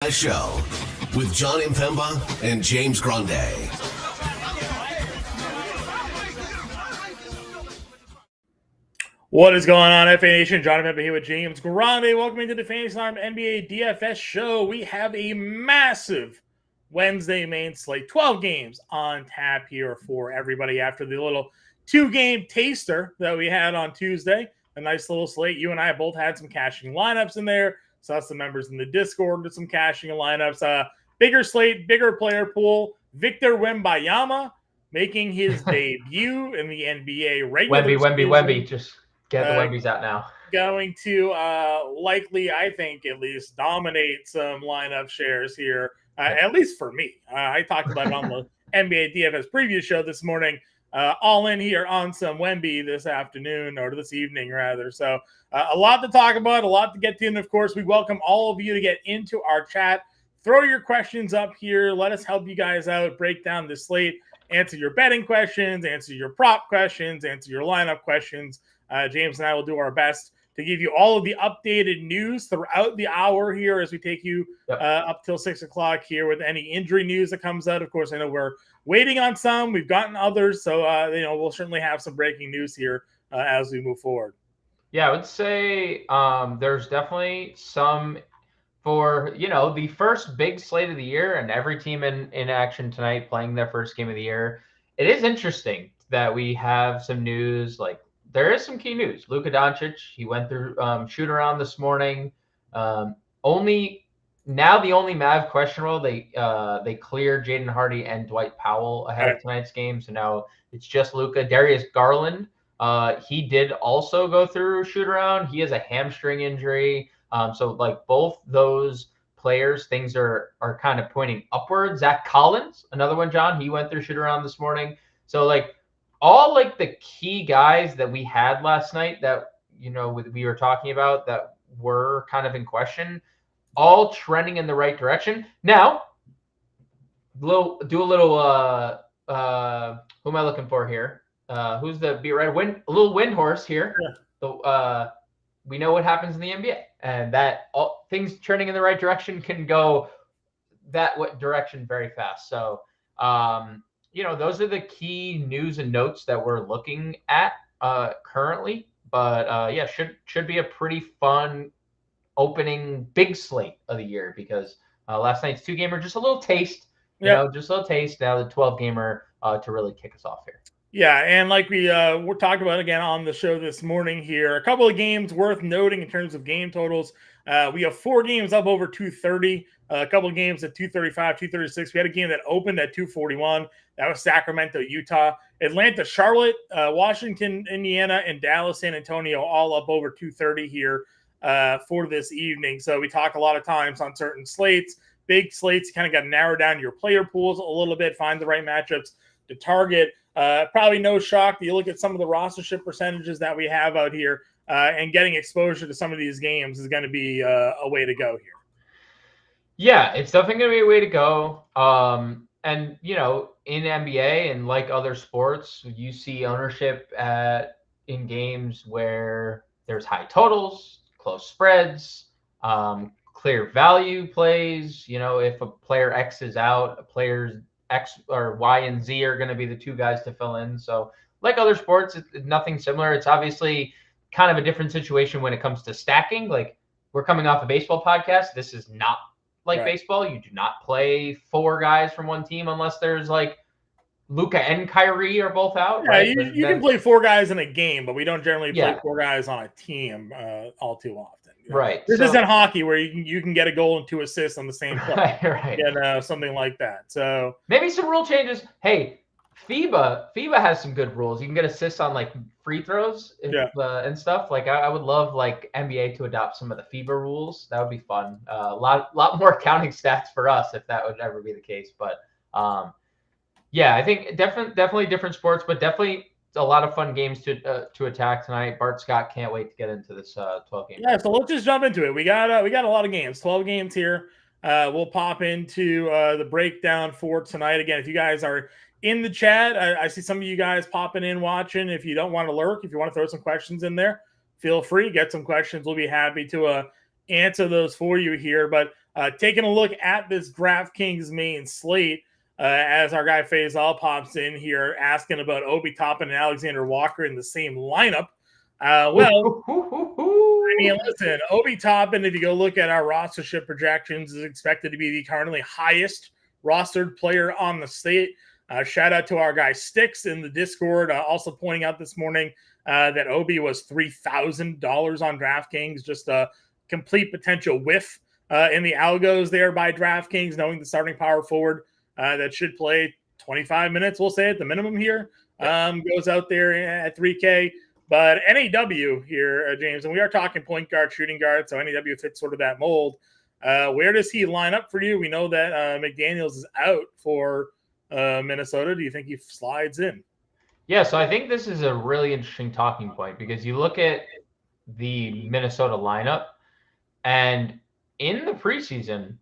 Show with Jon Impemba and James Grande. What is going on, FA Nation? Jon Impemba here with James Grande. Welcome into the Fantasy Alarm NBA DFS show. We have a massive Wednesday main slate, 12 games on tap here for everybody after the little two-game taster that we had on Tuesday. A nice little slate. You and I both had some cashing lineups in there. Saw some members in the Discord with some cashing lineups. Bigger slate, bigger player pool. Victor Wembanyama making his debut in the NBA regular season. Wemby. Just get the Wembys out now. Going to likely, I think, at least dominate some lineup shares here, at least for me. I talked about it on the NBA DFS preview show this morning. All in here on some Wemby this afternoon, or this evening, rather. So a lot to talk about, a lot to get to. And, of course, we welcome all of you to get into our chat. Throw your questions up here. Let us help you guys out, break down the slate, answer your betting questions, answer your prop questions, answer your lineup questions. James and I will do our best to give you all of the updated news throughout the hour here as we take you up till 6 o'clock here with any injury news that comes out. Of course, I know we're waiting on some. We've gotten others. So, we'll certainly have some breaking news here as we move forward. Yeah, I would say there's definitely some for, the first big slate of the year and every team in action tonight playing their first game of the year. It is interesting that we have some news. Like, there is some key news. Luka Doncic, he went through shoot around this morning. The only Mav question role, they cleared Jaden Hardy and Dwight Powell ahead of tonight's game. So now it's just Luka. Darius Garland, he did also go through shoot around. He has a hamstring injury. So like both those players, things are kind of pointing upward. Zach Collins, another one, John, he went through shoot around this morning. So like all like the key guys that we had last night that, we were talking about that were kind of in question, all trending in the right direction. Now, who am I looking for here? Who's the beat writer? A little wind horse here. Yeah. We know what happens in the NBA, and that all things trending in the right direction can go direction very fast. So, those are the key news and notes that we're looking at currently. But should be a pretty fun opening big slate of the year because last night's 2-gamer just a little taste, just a little taste. Now the 12-gamer to really kick us off here. Yeah, and like we're talking about again on the show this morning here, a couple of games worth noting in terms of game totals. We have 4 games up over 230, a couple of games at 235, 236. We had a game that opened at 241. That was Sacramento, Utah. Atlanta, Charlotte, Washington, Indiana, and Dallas, San Antonio, all up over 230 here for this evening. So we talk a lot of times on certain slates, big slates, you kind of got to narrow down your player pools a little bit, find the right matchups to target. Probably no shock that you look at some of the rostership percentages that we have out here, and getting exposure to some of these games is going to be a way to go here. Yeah, it's definitely going to be a way to go. And, in NBA and like other sports, you see ownership in games where there's high totals, close spreads, clear value plays. If a player X is out, a player's X or Y and Z are going to be the 2 guys to fill in. So like other sports, it's nothing similar. It's obviously kind of a different situation when it comes to stacking. Like, we're coming off a baseball podcast. This is not like baseball. You do not play 4 guys from one team unless there's like Luka and Kyrie are both out. Yeah, right? you can play 4 guys in a game, but we don't generally play 4 guys on a team all too often. Right. This isn't hockey where you can get a goal and 2 assists on the same play. Right. Something like that. So maybe some rule changes. Hey, FIBA has some good rules. You can get assists on like free throws and stuff. Like I would love like NBA to adopt some of the FIBA rules. That would be fun. A lot more counting stats for us if that would ever be the case. But I think definitely different sports, but definitely a lot of fun games to attack tonight. Bart Scott can't wait to get into this 12 game. Yeah, so let's just jump into it. We got a lot of games, 12 games here. We'll pop into the breakdown for tonight. Again, if you guys are in the chat, I see some of you guys popping in, watching. If you don't want to lurk, if you want to throw some questions in there, feel free. Get some questions. We'll be happy to answer those for you here. But Taking a look at this DraftKings main slate, as our guy Faisal pops in here asking about Obi Toppin and Alexander Walker in the same lineup. I mean, listen, Obi Toppin, if you go look at our rostership projections, is expected to be the currently highest rostered player on the slate. Shout out to our guy Sticks in the Discord, also pointing out this morning that Obi was $3,000 on DraftKings, just a complete potential whiff in the algos there by DraftKings, knowing the starting power forward that should play 25 minutes, we'll say at the minimum here, goes out there at 3K. But NAW here, James, and we are talking point guard, shooting guard, so NAW fits sort of that mold. Where does he line up for you? We know that McDaniels is out for Minnesota. Do you think he slides in? Yeah, so I think this is a really interesting talking point because you look at the Minnesota lineup, and in the preseason,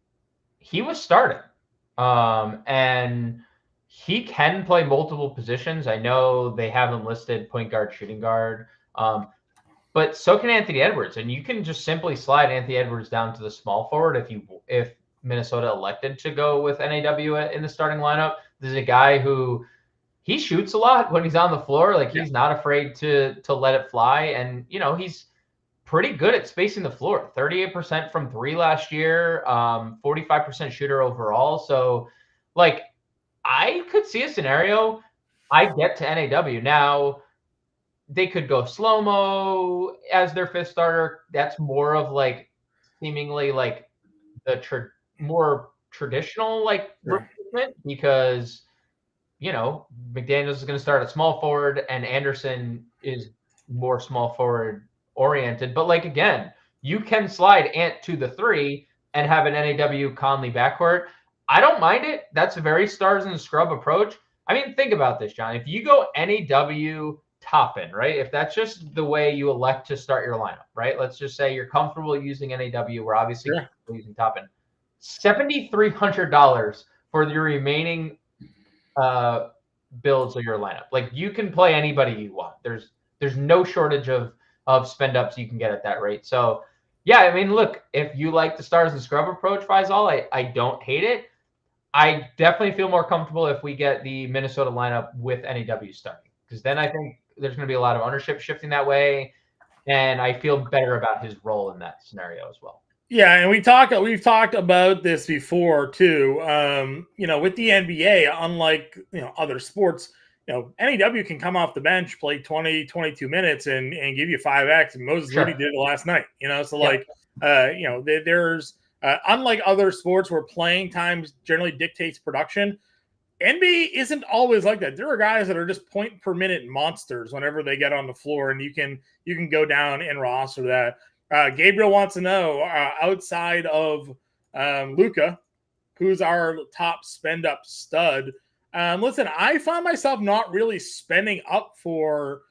he was starting. And he can play multiple positions. I know they have him listed point guard, shooting guard, but so can Anthony Edwards. And you can just simply slide Anthony Edwards down to the small forward if Minnesota elected to go with NAW in the starting lineup. This is a guy who he shoots a lot when he's on the floor. Like he's not afraid to let it fly, and he's pretty good at spacing the floor. 38% from three last year, 45% shooter overall. So, like, I could see a scenario I get to NAW. Now, they could go slow-mo as their fifth starter. That's more of, like, seemingly, like, the more traditional, like, replacement because, McDaniels is going to start at small forward and Anderson is more small forward oriented. But, like, again, you can slide Ant to the 3 and have an NAW Conley backcourt. I don't mind it. That's a very stars and scrub approach. I mean, think about this, John. If you go NAW Toppin, right? If that's just the way you elect to start your lineup, right? Let's just say you're comfortable using NAW. We're obviously using Toppin. $7,300 for the remaining builds of your lineup. Like you can play anybody you want. There's no shortage of spend ups you can get at that rate. So yeah, I mean, look, if you like the stars and scrub approach, Faisal, I don't hate it. I definitely feel more comfortable if we get the Minnesota lineup with NAW starting, because then I think there's going to be a lot of ownership shifting that way, and I feel better about his role in that scenario as well. Yeah, and we've talked about this before too. With the NBA, unlike other sports, NAW can come off the bench, play 20, 22 minutes, and give you 5x. And Moses Moody did it last night. There's unlike other sports where playing time generally dictates production. NBA isn't always like that. There are guys that are just point per minute monsters whenever they get on the floor, and you can go down and roster that. Gabriel wants to know, outside of Luka, who's our top spend up stud. Listen, I find myself not really spending up for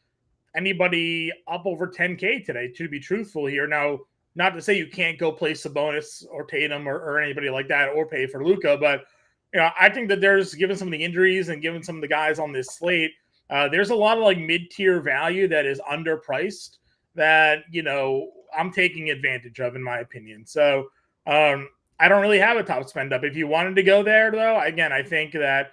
anybody up over 10K today, to be truthful here. Now, not to say you can't go play Sabonis or Tatum or anybody like that or pay for Luka, but I think that there's, given some of the injuries and given some of the guys on this slate, there's a lot of like mid-tier value that is underpriced that, I'm taking advantage of, in my opinion. So I don't really have a top spend up. If you wanted to go there, though, again, I think that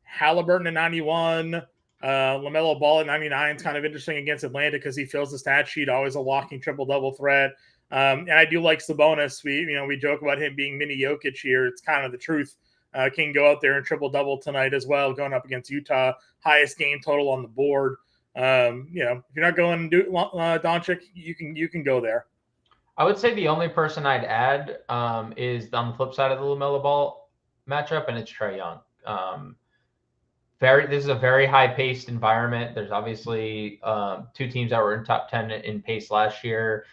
Halliburton at 91, LaMelo Ball at 99 is kind of interesting against Atlanta because he fills the stat sheet, always a walking triple-double threat. And I do like Sabonis. We joke about him being mini Jokic here. It's kind of the truth. Can go out there and triple-double tonight as well, going up against Utah. Highest game total on the board. If you're not going to do Doncic, you can go there. I would say the only person I'd add is on the flip side of the LaMelo Ball matchup, and it's Trae Young. This is a very high-paced environment. There's obviously two teams that were in top 10 in pace last year.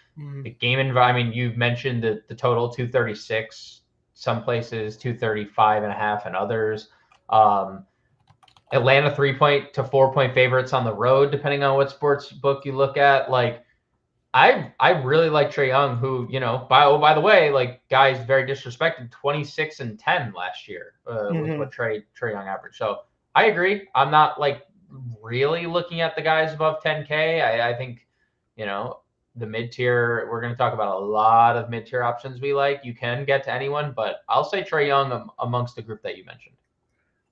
The game environment, you've mentioned the total 236, some places 235.5 and others. Atlanta 3-point to 4-point favorites on the road, depending on what sports book you look at. Like, I really like Trae Young, who, by the way, like, guys very disrespected, 26 and 10 last year was what Trae Young averaged. So I agree. I'm not like really looking at the guys above 10K. I think, the mid-tier. We're going to talk about a lot of mid-tier options we like. You can get to anyone, but I'll say Trae Young amongst the group that you mentioned.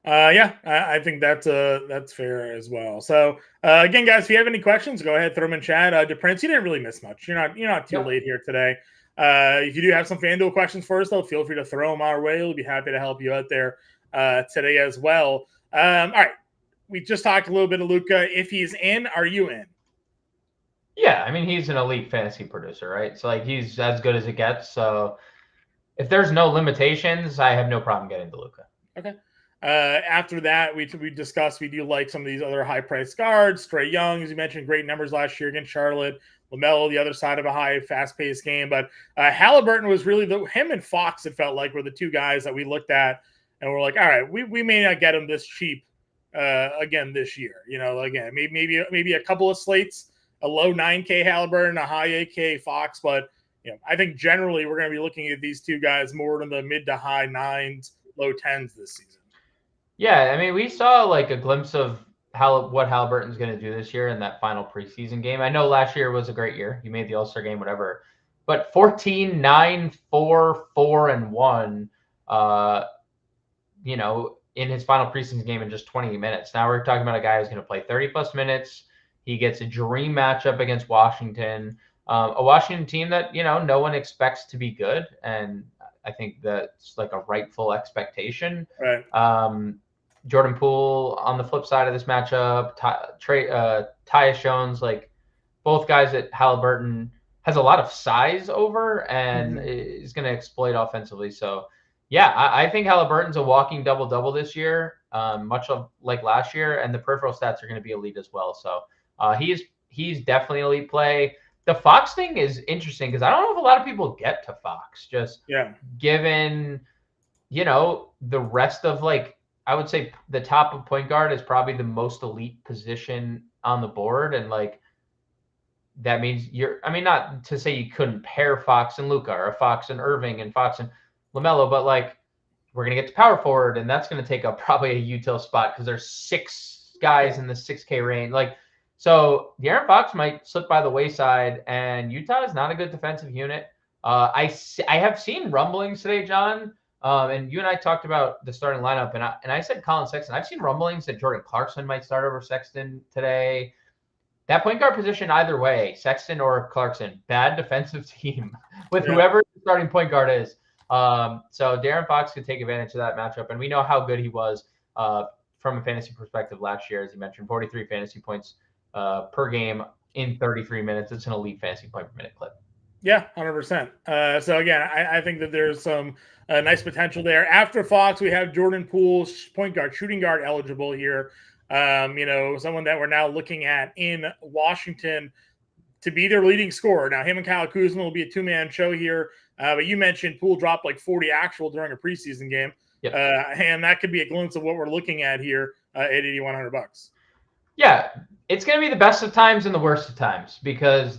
I think that's fair as well. So again, guys, if you have any questions, go ahead, throw them in chat. DePrince, you didn't really miss much. You're not too late here today. If you do have some FanDuel questions for us, though, feel free to throw them our way. We'll be happy to help you out there today as well. All right, we just talked a little bit of Luka. If he's in, are you in? Yeah, I mean, he's an elite fantasy producer, right? So, like, he's as good as it gets. So, if there's no limitations, I have no problem getting to Luka. Okay. After that, we discussed we do like some of these other high-priced guards. Trae Young, as you mentioned, great numbers last year against Charlotte. LaMelo, the other side of a high, fast-paced game. But Halliburton was really him and Fox, it felt like, were the two guys that we looked at and we're like, all right, we may not get him this cheap again this year. Again, maybe a couple of slates, a low 9K Halliburton, a high 8K Fox. But I think generally we're going to be looking at these two guys more in the mid to high 9s, low 10s this season. Yeah, I mean, we saw like a glimpse of what Halliburton's going to do this year in that final preseason game. I know last year was a great year. He made the All-Star game, whatever. But 14, 9, 4, 4, and 1, in his final preseason game in just 20 minutes. Now we're talking about a guy who's going to play 30-plus minutes. He gets a dream matchup against Washington, a Washington team that, no one expects to be good. And I think that's like a rightful expectation. Right. Jordan Poole on the flip side of this matchup, Tyus Jones, like both guys that Halliburton has a lot of size over and is going to exploit offensively. So, yeah, I think Halliburton's a walking double-double this year, much like last year, and the peripheral stats are going to be elite as well. So he's definitely an elite play. The Fox thing is interesting because I don't know if a lot of people get to Fox, just given, the rest of I would say the top of point guard is probably the most elite position on the board. And that means not to say you couldn't pair Fox and Luka or Fox and Irving and Fox and LaMelo, but we're going to get to power forward and that's going to take up probably a util spot because there's 6 guys in the 6K range. So De'Aaron Fox might slip by the wayside and Utah is not a good defensive unit. I have seen rumblings today, John, and you and I talked about the starting lineup, and I said Colin Sexton. I've seen rumblings that Jordan Clarkson might start over Sexton today. That point guard position, either way, Sexton or Clarkson, bad defensive team with whoever the starting point guard is. So De'Aaron Fox could take advantage of that matchup, and we know how good he was from a fantasy perspective last year, as you mentioned, 43 fantasy points per game in 33 minutes. It's an elite fantasy point per minute clip. Yeah, 100%. So again, I think that there's some nice potential there. After Fox, we have Jordan Poole, point guard, shooting guard eligible here. Someone that we're now looking at in Washington to be their leading scorer. Now, him and Kyle Kuzma will be a 2-man show here. But you mentioned Poole dropped 40 actual during a preseason game. Yep. And that could be a glimpse of what we're looking at here at $8,100. Yeah, it's going to be the best of times and the worst of times because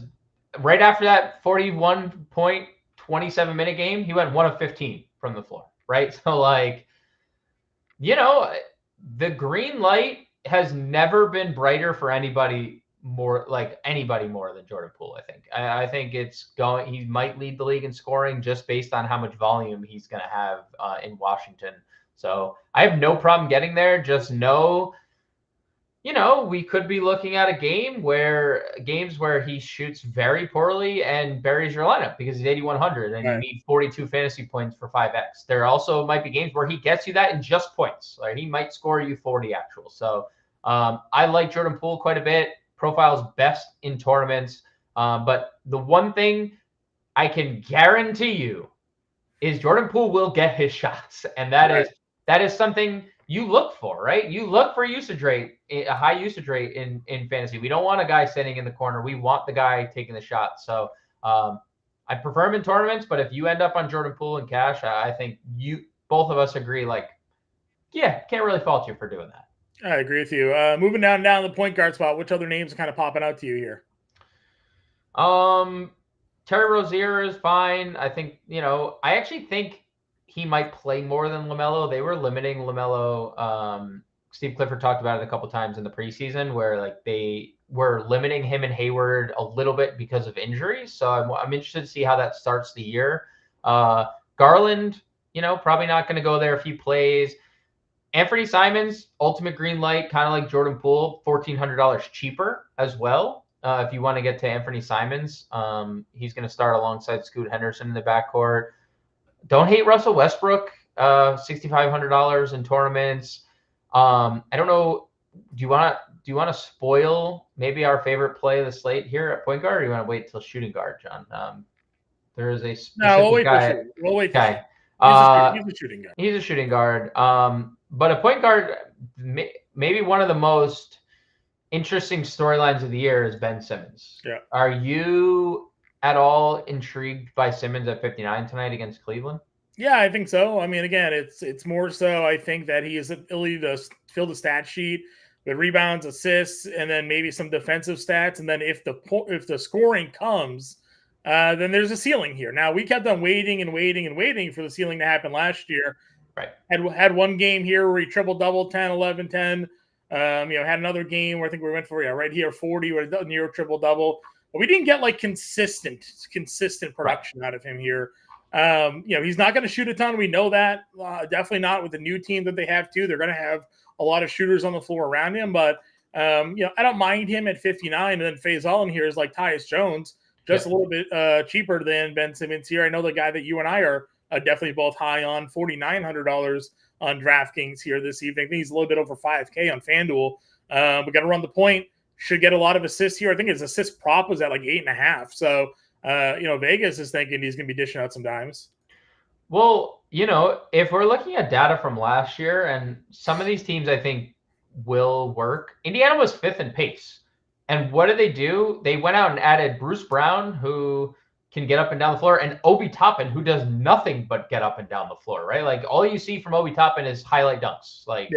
right after that 41-point, 27-minute game, he went 1 of 15 from the floor, right? So, the green light has never been brighter for anybody more than Jordan Poole, I think. I think he might lead the league in scoring just based on how much volume he's going to have in Washington. So I have no problem getting there. Just know, we could be looking at games where he shoots very poorly and buries your lineup because he's 8,100 and you need 42 fantasy points for 5X. There also might be games where he gets you that in just points. He might score you 40 actual. So I like Jordan Poole quite a bit. Profile's best in tournaments. But the one thing I can guarantee you is Jordan Poole will get his shots. And that is something you look for, right? You look for usage rate, a high usage rate in fantasy. We don't want a guy sitting in the corner. We want the guy taking the shot. So I prefer him in tournaments, but if you end up on Jordan Poole and cash, I think both of us agree, can't really fault you for doing that. I agree with you. Moving down the point guard spot, which other names are kind of popping out to you here? Terry Rozier is fine. I think, I actually think he might play more than LaMelo. They were limiting LaMelo Steve Clifford talked about it a couple times in the preseason, where like they were limiting him and Hayward a little bit because of injuries. So I'm interested to see how that starts the year. Garland, probably not going to go there if he plays. Anthony Simons, ultimate green light, kind of like Jordan Poole, $1,400 cheaper as well. If you want to get to Anthony Simons, he's going to start alongside Scoot Henderson in the backcourt. Don't hate Russell Westbrook, $6,500 in tournaments. I don't know. Do you want to spoil maybe our favorite play of the slate here at point guard, or do you want to wait till shooting guard, John? There is a specific guy. We'll wait. Okay. He's a shooting guard. He's a shooting guard. But a point guard, maybe one of the most interesting storylines of the year is Ben Simmons. Yeah. Are you at all intrigued by Simmons at 59 tonight against Cleveland? Yeah, I think so. I mean, again, it's more so I think that he has the ability to fill the stat sheet with rebounds, assists, and then maybe some defensive stats. And then if the scoring comes, then there's a ceiling here. Now, we kept on waiting for the ceiling to happen last year. Right. Had one game here where he triple-double, 10, 11, 10. Had another game where I think we went for, right here, 40, where he near triple-double. But we didn't get, like, consistent production out of him here. He's not going to shoot a ton. We know that. Definitely not with the new team that they have, too. They're going to have a lot of shooters on the floor around him. But, I don't mind him at 59. And then Faisal in here is like Tyus Jones, just a little bit cheaper than Ben Simmons here. I know the guy that you and I are definitely both high on, $4,900 on DraftKings here this evening. I think he's a little bit over $5K on FanDuel. We got to run the point. Should get a lot of assists here. I think his assist prop was at like 8.5. So, Vegas is thinking he's going to be dishing out some dimes. Well, if we're looking at data from last year, and some of these teams I think will work. Indiana was 5th in pace. And what did they do? They went out and added Bruce Brown, who can get up and down the floor, and Obi Toppin, who does nothing but get up and down the floor, right? Like all you see from Obi Toppin is highlight dunks, like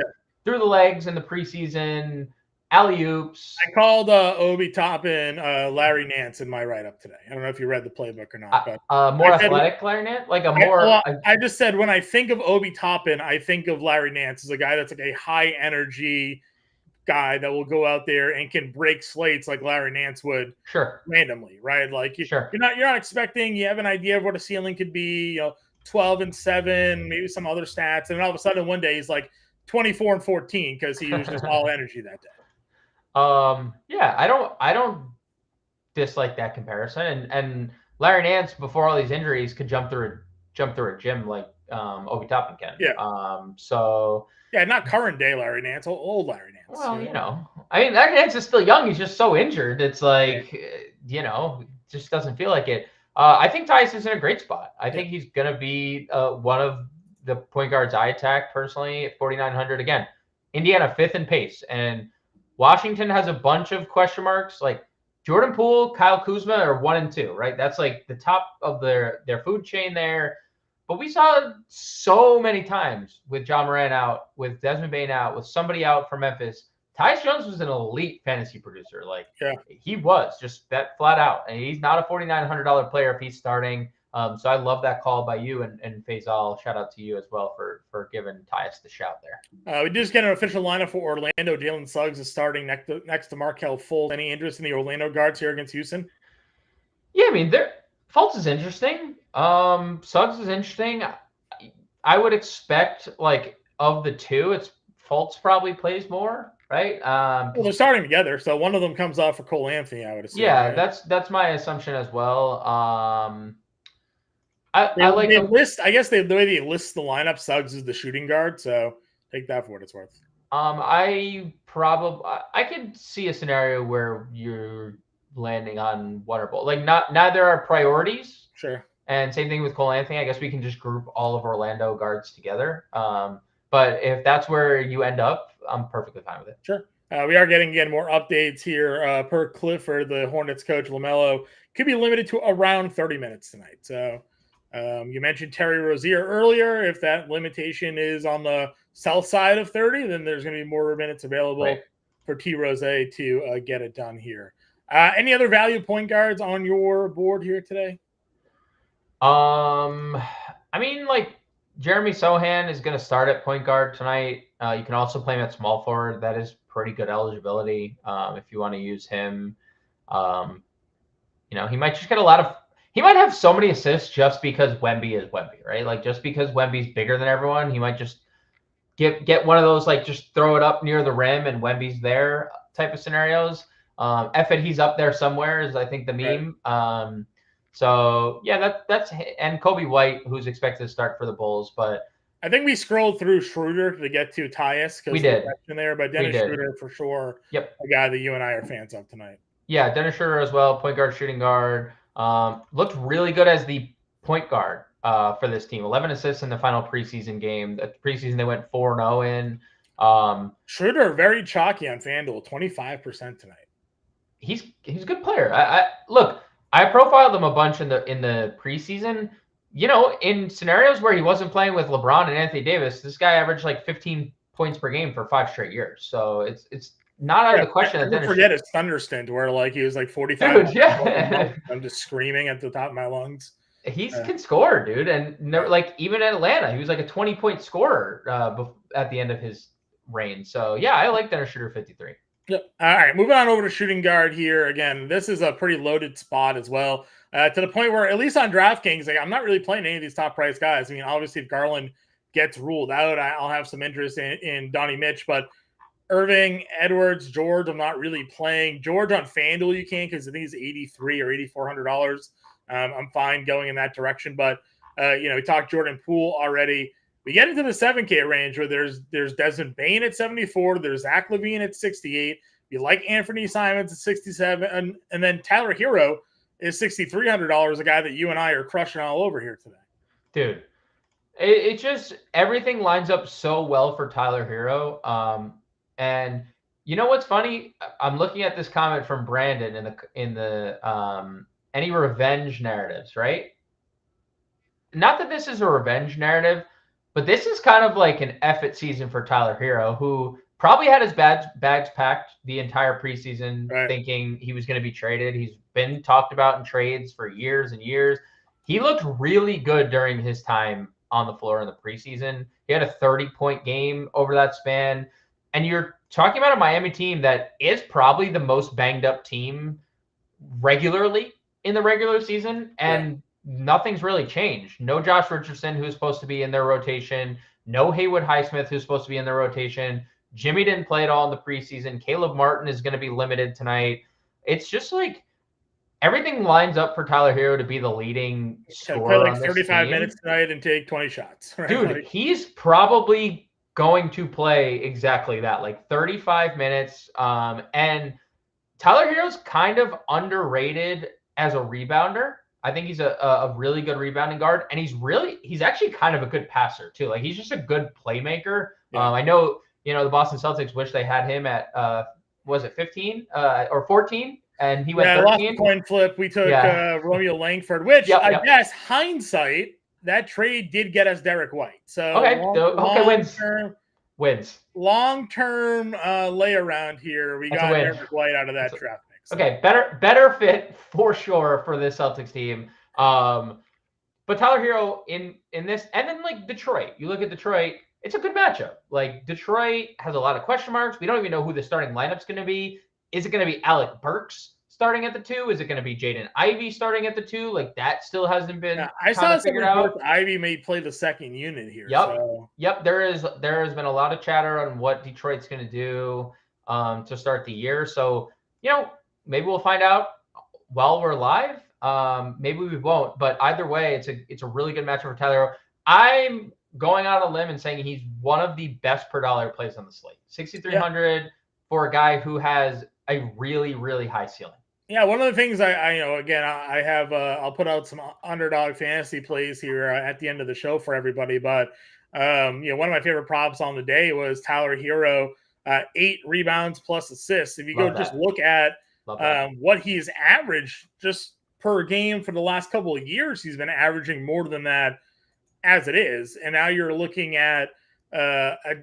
through the legs in the preseason, alley-oops. I called Obi Toppin Larry Nance in my write-up today. I don't know if you read the playbook or not. But more athletic Larry Nance? I just said when I think of Obi Toppin, I think of Larry Nance as a guy that's like a high-energy guy that will go out there and can break slates like Larry Nance would randomly, right? Like you're not expecting, you have an idea of what a ceiling could be, 12-7, maybe some other stats, and all of a sudden one day he's like 24-14 because he was just all energy that day. I don't dislike that comparison, and Larry Nance before all these injuries could jump through a gym like Obi Toppin can. Not current day Larry Nance, old Larry Nance. Well, Larry Nance is still young. He's just so injured. It's like, just doesn't feel like it. I think Tyus is in a great spot. I think he's going to be one of the point guards I attack personally at 4,900. Again, Indiana 5th in pace, and Washington has a bunch of question marks. Like Jordan Poole, Kyle Kuzma are 1 and 2, right? That's like the top of their food chain there. But we saw so many times with John Moran out, with Desmond Bane out, with somebody out for Memphis. Tyus Jones was an elite fantasy producer. He was just that flat out. And he's not a $4,900 player if he's starting. So I love that call by you and Faisal. Shout out to you as well for giving Tyus the shout there. We just get an official lineup for Orlando. Jalen Suggs is starting next to Markelle Fultz. Any interest in the Orlando guards here against Houston? Yeah, Fultz is interesting. Suggs is interesting. I would expect of the two, it's Fultz probably plays more, right? Well, they're starting together, so one of them comes off for Cole Anthony, I would assume. Yeah, right? That's my assumption as well. I guess the way they list the lineup, Suggs is the shooting guard, so take that for what it's worth. I could see a scenario where you're landing on one or both. Neither are priorities. Sure. And same thing with Cole Anthony. I guess we can just group all of Orlando guards together. But if that's where you end up, I'm perfectly fine with it. Sure. We are getting again more updates here per Clifford, the Hornets coach. LaMelo could be limited to around 30 minutes tonight. So you mentioned Terry Rozier earlier. If that limitation is on the south side of 30, then there's going to be more minutes available for T. Rose to get it done here. Any other value point guards on your board here today? Jeremy Sohan is going to start at point guard tonight. You can also play him at small forward. That is pretty good eligibility if you want to use him. He might just get he might have so many assists just because Wemby is Wemby, right? Like just because Wemby's bigger than everyone, he might just get one of those, like just throw it up near the rim and Wemby's there type of scenarios. F it, he's up there somewhere is I think the meme. Right. So yeah, that's and Kobe White, who's expected to start for the Bulls, but I think we scrolled through Schroeder to get to Tyus because we did there, but Dennis Schroeder for sure. Yep, a guy that you and I are fans of tonight. Yeah, Dennis Schroeder as well, point guard, shooting guard. Looked really good as the point guard for this team. 11 assists in the final preseason game. The preseason they went 4-0 in. Schroeder very chalky on FanDuel, 25% tonight. He's a good player. I profiled him a bunch in the preseason. In scenarios where he wasn't playing with LeBron and Anthony Davis, this guy averaged like 15 points per game for 5 straight years. So it's not out of the question. Don't forget his thunder stint where like he was like 45. Dude, yeah. I'm just screaming at the top of my lungs. He can score, dude, and never, like even at Atlanta, he was like a 20-point scorer at the end of his reign. So yeah, I like Dennis Schroeder 53. Yep. All right, moving on over to shooting guard here. Again, this is a pretty loaded spot as well, to the point where at least on DraftKings, like, I'm not really playing any of these top price guys. I mean, obviously, if Garland gets ruled out, I'll have some interest in Donnie Mitch, but Irving, Edwards, George, I'm not really playing. George on FanDuel, you can because I think he's $83 or $8,400. I'm fine going in that direction, but we talked Jordan Poole already. We get into the 7K range where there's Desmond Bane at 74, there's Zach LaVine at 68. You like Anthony Simons at 67, and then Tyler Hero is $6,300, a guy that you and I are crushing all over here today. Dude, it just everything lines up so well for Tyler Hero. And you know what's funny? I'm looking at this comment from Brandon in the any revenge narratives, right? Not that this is a revenge narrative, but this is kind of like an effort season for Tyler Hero, who probably had his bags packed the entire preseason, right, thinking he was going to be traded. He's been talked about in trades for years and years. He looked really good during his time on the floor in the preseason. He had a 30-point game over that span. And you're talking about a Miami team that is probably the most banged up team regularly in the regular season. And nothing's really changed. No Josh Richardson, who's supposed to be in their rotation. No Haywood Highsmith, who's supposed to be in their rotation. Jimmy didn't play at all in the preseason. Caleb Martin is going to be limited tonight. It's just like everything lines up for Tyler Hero to be the leading scorer play like on this 35 team. Minutes tonight and take 20 shots. Right? Dude, he's probably going to play exactly that, like 35 minutes. And Tyler Hero's kind of underrated as a rebounder. I think he's a really good rebounding guard, and he's actually kind of a good passer too. Like he's just a good playmaker. Yeah. I know, the Boston Celtics wish they had him at was it 15 or 14, and he went 13. Lost the coin flip. We took Romeo Langford, which I guess hindsight, that trade did get us Derek White. So wins. Long-term lay around here. We got Derek White out of that draft pick. So. Okay, better fit for sure for this Celtics team. But Tyler Hero in this, and then like Detroit. You look at Detroit, it's a good matchup. Like Detroit has a lot of question marks. We don't even know who the starting lineup's going to be. Is it going to be Alec Burks starting at the 2? Is it going to be Jaden Ivey starting at the 2? Like that still hasn't been. I saw something out. Ivey may play the second unit here. Yep. There has been a lot of chatter on what Detroit's going to do to start the year. So maybe we'll find out while we're live. Maybe we won't. But either way, it's a really good matchup for Tyler. I'm going out on a limb and saying he's one of the best per dollar plays on the slate. 6,300 for a guy who has a really, really high ceiling. Yeah, one of the things I have I'll put out some underdog fantasy plays here at the end of the show for everybody. But one of my favorite props on the day was Tyler Hero, 8 rebounds plus assists. If you just look at what he's averaged just per game for the last couple of years, he's been averaging more than that as it is. And now you're looking at a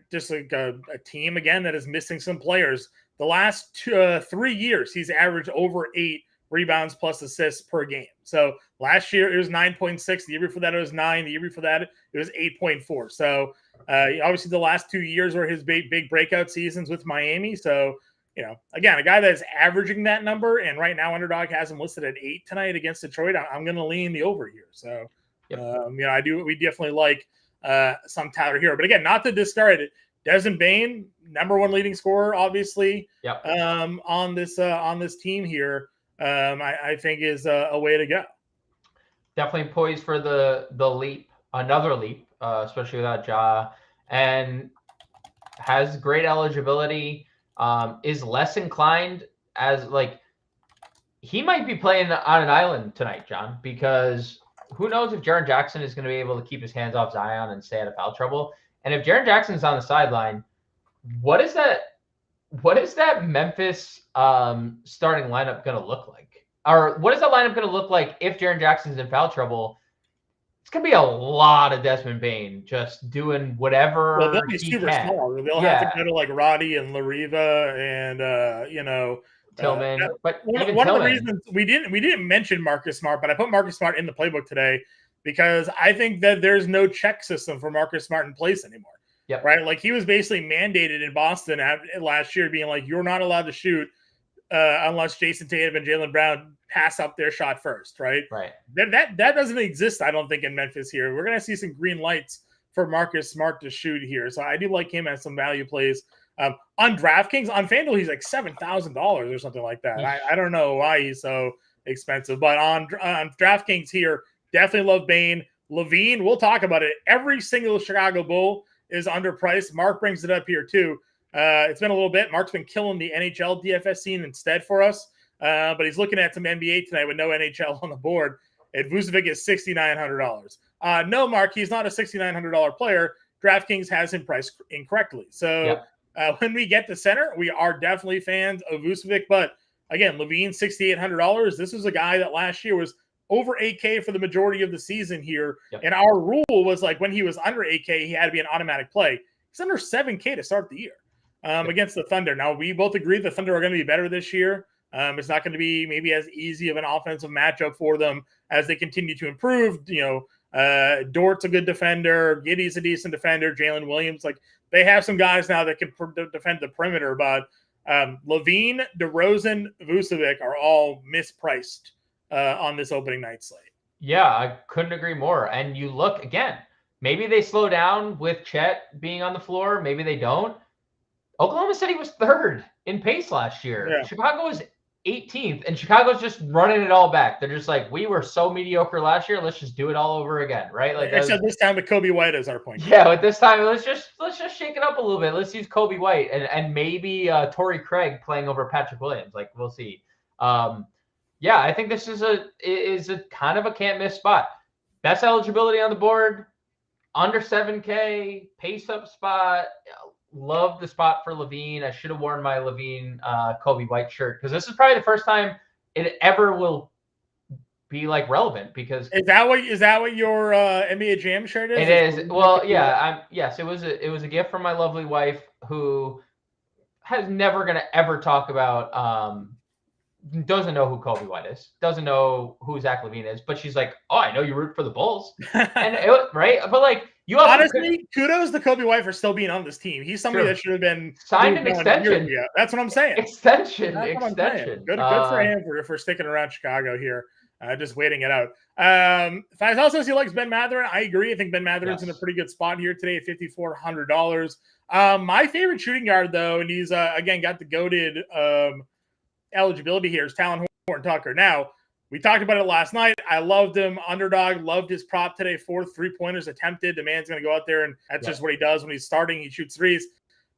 team again that is missing some players. The last 3 years, he's averaged over 8 rebounds plus assists per game. So last year it was 9.6. The year before that it was 9. The year before that it was 8.4. So obviously the last 2 years were his big breakout seasons with Miami. So, again, a guy that's averaging that number, and right now Underdog has him listed at 8 tonight against Detroit. I'm going to lean the over here. So, we definitely like some Tyler Hero. But again, not to discard it. Desmond Bane, number 1 leading scorer, obviously, on this team here, I think is a way to go. Definitely poised for the leap, another leap, especially without Ja, and has great eligibility. Is less inclined as he might be playing on an island tonight, John, because who knows if Jaren Jackson is going to be able to keep his hands off Zion and stay out of foul trouble. And if Jaren Jackson's on the sideline, what is that Memphis starting lineup going to look like? Or what is that lineup going to look like if Jaren Jackson's in foul trouble? It's going to be a lot of Desmond Bane just doing whatever. Well, they'll be super small. They'll have to go to like Roddy and Lariva and Tillman. But one of the reasons we didn't mention Marcus Smart, but I put Marcus Smart in the playbook today because I think that there's no check system for Marcus Smart in place anymore. Yep. Right? Like he was basically mandated in Boston last year, being like, you're not allowed to shoot unless Jason Tatum and Jaylen Brown pass up their shot first, right? Right. That doesn't exist, I don't think, in Memphis here. We're going to see some green lights for Marcus Smart to shoot here. So I do like him as some value plays. On DraftKings, on FanDuel, he's like $7,000 or something like that. I don't know why he's so expensive. But on DraftKings here, definitely love Bane. LaVine, we'll talk about it. Every single Chicago Bull is underpriced. Mark brings it up here too. It's been a little bit. Mark's been killing the NHL DFS scene instead for us. But he's looking at some NBA tonight with no NHL on the board. And Vucevic is $6,900. No, Mark, he's not a $6,900 player. DraftKings has him priced incorrectly. So when we get to center, we are definitely fans of Vucevic. But again, LaVine, $6,800. This was a guy that last year was over 8K for the majority of the season here. And our rule was like when he was under 8K, he had to be an automatic play. He's under 7K to start the year against the Thunder. Now, we both agree the Thunder are going to be better this year. It's not going to be maybe as easy of an offensive matchup for them as they continue to improve. Dort's a good defender. Giddey's a decent defender. Jalen Williams, they have some guys now that can defend the perimeter. But LaVine, DeRozan, Vucevic are all mispriced on this opening night slate. Yeah, I couldn't agree more. And you look again, maybe they slow down with Chet being on the floor. Maybe they don't. Oklahoma City was 3rd in pace last year. Yeah. Chicago was 18th, and Chicago's just running it all back. They're just like, we were so mediocre last year. Let's just do it all over again, right? Except this time with Kobe White as our point. Yeah, with this time, let's just shake it up a little bit. Let's use Kobe White and maybe Torrey Craig playing over Patrick Williams. We'll see. Yeah, I think this is a kind of a can't miss spot. Best eligibility on the board, under 7K, pace up spot. Love the spot for LaVine. I should have worn my LaVine Kobe White shirt because this is probably the first time it ever will be relevant. Because is that what your NBA Jam shirt is? It is. Well, yeah. Yes, it was a gift from my lovely wife who has never gonna ever talk about doesn't know who Kobe White is, doesn't know who Zach LaVine is, but she's like, oh, I know you root for the Bulls, and right, but you honestly, kudos to Kobe White for still being on this team. He's somebody that should have been signed an extension. That's what I'm saying. Extension. Good for him for sticking around Chicago here, just waiting it out. Faz also says he likes Ben Mathurin. I agree. I think Ben Mathurin's in a pretty good spot here today at $5,400. My favorite shooting guard though, and he's again got the goated eligibility here, is Talon Horton-Tucker. Now, we talked about it last night. I loved him. Underdog, loved his prop today. 4 3-pointers attempted. The man's going to go out there, and that's just what he does when he's starting. He shoots threes.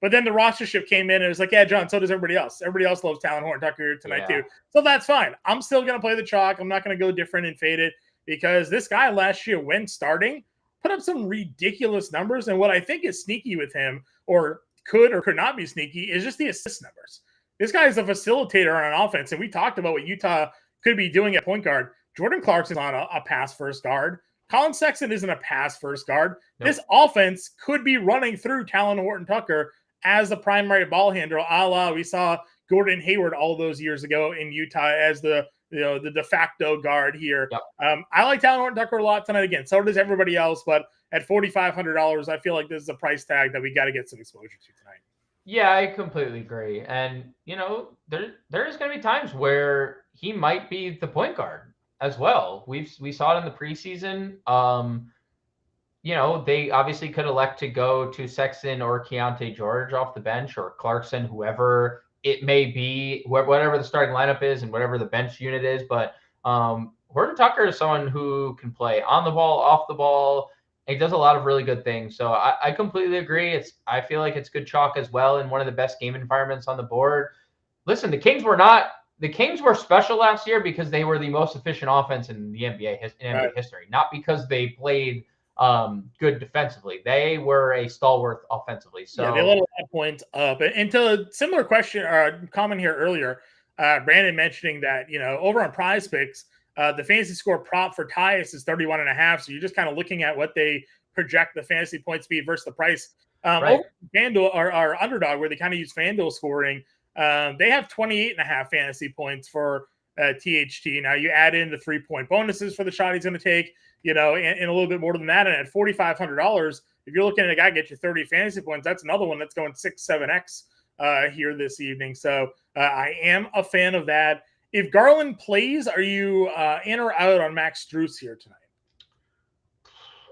But then the rostership came in, and it was like, yeah, John, so does everybody else. Everybody else loves Talon Horton-Tucker here tonight too. So that's fine. I'm still going to play the chalk. I'm not going to go different and fade it because this guy last year, when starting, put up some ridiculous numbers. And what I think is sneaky with him, or could not be sneaky, is just the assist numbers. This guy is a facilitator on an offense, and we talked about what Utah could be doing at point guard. Jordan Clarkson's on a pass-first guard. Colin Sexton isn't a pass-first guard. Nope. This offense could be running through Talon Horton-Tucker as the primary ball handler, a la we saw Gordon Hayward all those years ago in Utah as the the de facto guard here. Yep. I like Talon Horton-Tucker a lot tonight. Again, so does everybody else, but at $4,500, I feel like this is a price tag that we got to get some exposure to tonight. Yeah, I completely agree. And, there is going to be times where he might be the point guard as well. We saw it in the preseason. They obviously could elect to go to Sexton or Keontae George off the bench, or Clarkson, whoever it may be, whatever the starting lineup is and whatever the bench unit is. But Horton-Tucker is someone who can play on the ball, off the ball. He does a lot of really good things. So I completely agree. I feel like it's good chalk as well, in one of the best game environments on the board. Listen, the Kings were special last year because they were the most efficient offense in the NBA history, not because they played good defensively. They were a stalwart offensively. So yeah, they let a lot of points up. And to a similar question or comment here earlier, Brandon mentioning that, over on Prize Picks, the fantasy score prop for Tyus is 31.5. So you're just kind of looking at what they project the fantasy point speed versus the price. Right. Over FanDuel or Underdog, where they kind of use FanDuel scoring, they have 28.5 fantasy points for THT. Now you add in the 3-point bonuses for the shot he's going to take, and a little bit more than that. And at $4,500, if you're looking at a guy get you 30 fantasy points, that's another one that's going 6-7x here this evening. So I am a fan of that. If Garland plays, are you in or out on Max Strus here tonight?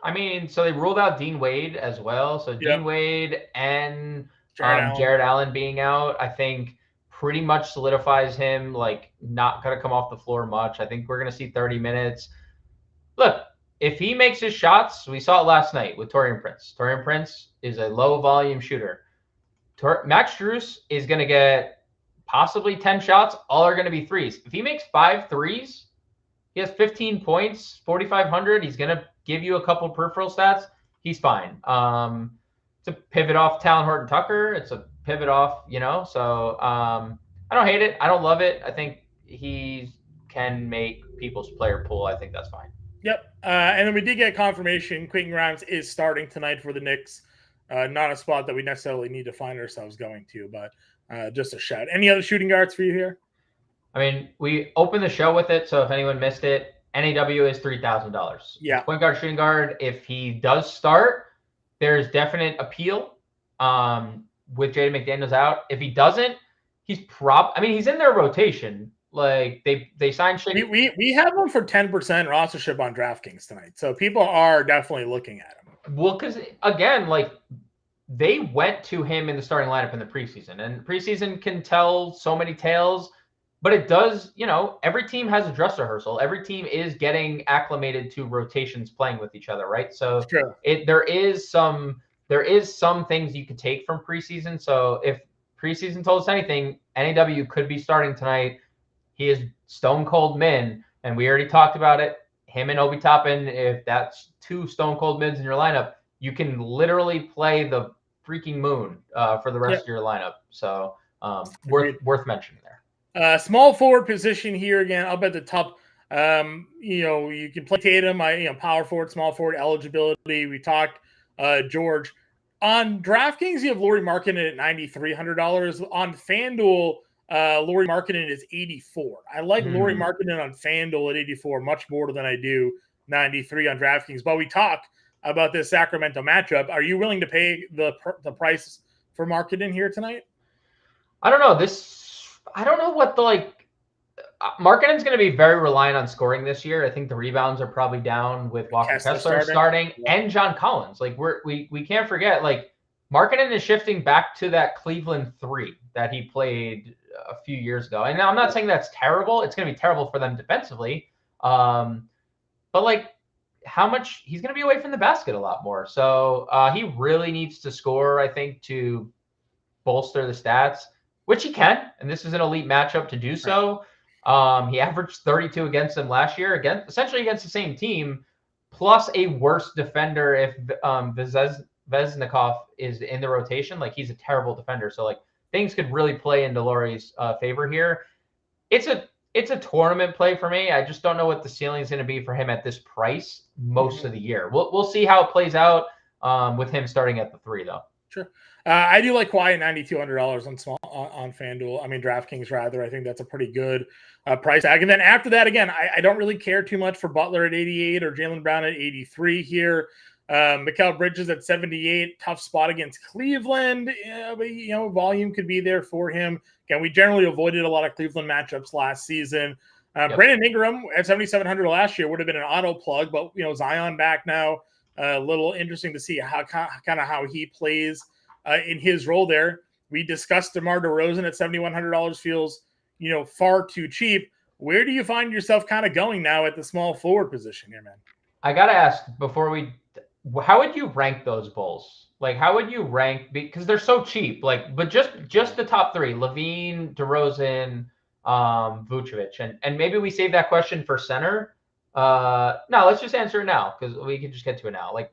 I mean, so they ruled out Dean Wade as well. So Dean Wade and Jared Allen being out, I think pretty much solidifies him, like, not going to come off the floor much. I think we're going to see 30 minutes. Look, if he makes his shots, we saw it last night with Taurean Prince. Taurean Prince is a low-volume shooter. Max Strus is going to get possibly 10 shots. All are going to be threes. If he makes 5 threes, he has 15 points, 4,500. He's going to give you a couple peripheral stats. He's fine. It's a pivot off Talon Horton-Tucker. It's a pivot off, So I don't hate it. I don't love it. I think he can make people's player pool. I think that's fine. Yep. And then we did get confirmation. Quentin Grimes is starting tonight for the Knicks. Not a spot that we necessarily need to find ourselves going to, but just a shout. Any other shooting guards for you here? I mean, we opened the show with it, so if anyone missed it, NAW is $3,000. Yeah. Point guard, shooting guard. If he does start, there's definite appeal with Jaden McDaniels out. If he doesn't, he's in their rotation. Like, they signed Shake. We have him for 10% rostership on DraftKings tonight, so people are definitely looking at him. Well, because, again, like, they went to him in the starting lineup in the preseason, and preseason can tell so many tales, but it does, every team has a dress rehearsal. Every team is getting acclimated to rotations playing with each other, right? So there is some things you could take from preseason. So if preseason told us anything, NAW could be starting tonight. He is stone cold min, and we already talked about it. Him and Obi Toppin, if that's 2 stone cold mids in your lineup, you can literally play the freaking moon for the rest of your lineup. So worth mentioning there. Small forward position here again up at the top. You can play Tatum, power forward, small forward eligibility. We talked George. On DraftKings, you have Lauri Markkanen at $9,300. On FanDuel, Lauri Markkanen is $84. I like Lauri Markkanen on FanDuel at $84 much more than I do $93 on DraftKings. But we talked about this Sacramento matchup. Are you willing to pay the price for Markkanen here tonight? I don't know. I don't know what Markkanen's going to be very reliant on scoring this year. I think the rebounds are probably down with Walker Kessler starting and John Collins. Like, we can't forget, like, Markkanen is shifting back to that Cleveland 3 that he played a few years ago. And I'm not saying that's terrible. It's going to be terrible for them defensively. But, like, how much he's going to be away from the basket a lot more. So he really needs to score, I think, to bolster the stats, which he can. And this is an elite matchup to do so. He averaged 32 against them last year, essentially against the same team, plus a worse defender if Vesnikov is in the rotation. Like, he's a terrible defender. So, like, things could really play into Lauri's favor here. It's a tournament play for me. I just don't know what the ceiling is going to be for him at this price most of the year. We'll see how it plays out with him starting at the 3, though. Sure. I do like Kawhi at $9,200 on FanDuel. I mean, DraftKings rather. I think that's a pretty good price tag. And then after that, again, I don't really care too much for Butler at 88 or Jaylen Brown at 83 here. Mikal Bridges at 78, tough spot against Cleveland. Yeah, but volume could be there for him. Again, we generally avoided a lot of Cleveland matchups last season. Brandon Ingram at 7,700 last year would have been an auto plug, but Zion back now. A little interesting to see how he plays in his role there. We discussed DeMar DeRozan at $7,100 feels far too cheap. Where do you find yourself kind of going now at the small forward position here, man? I gotta ask before how would you rank those Bulls? Like, how would you rank, because they're so cheap? Like, but just the top three: LaVine, DeRozan, Vucevic, and maybe we save that question for center. No, let's just answer it now because we can just get to it now. Like,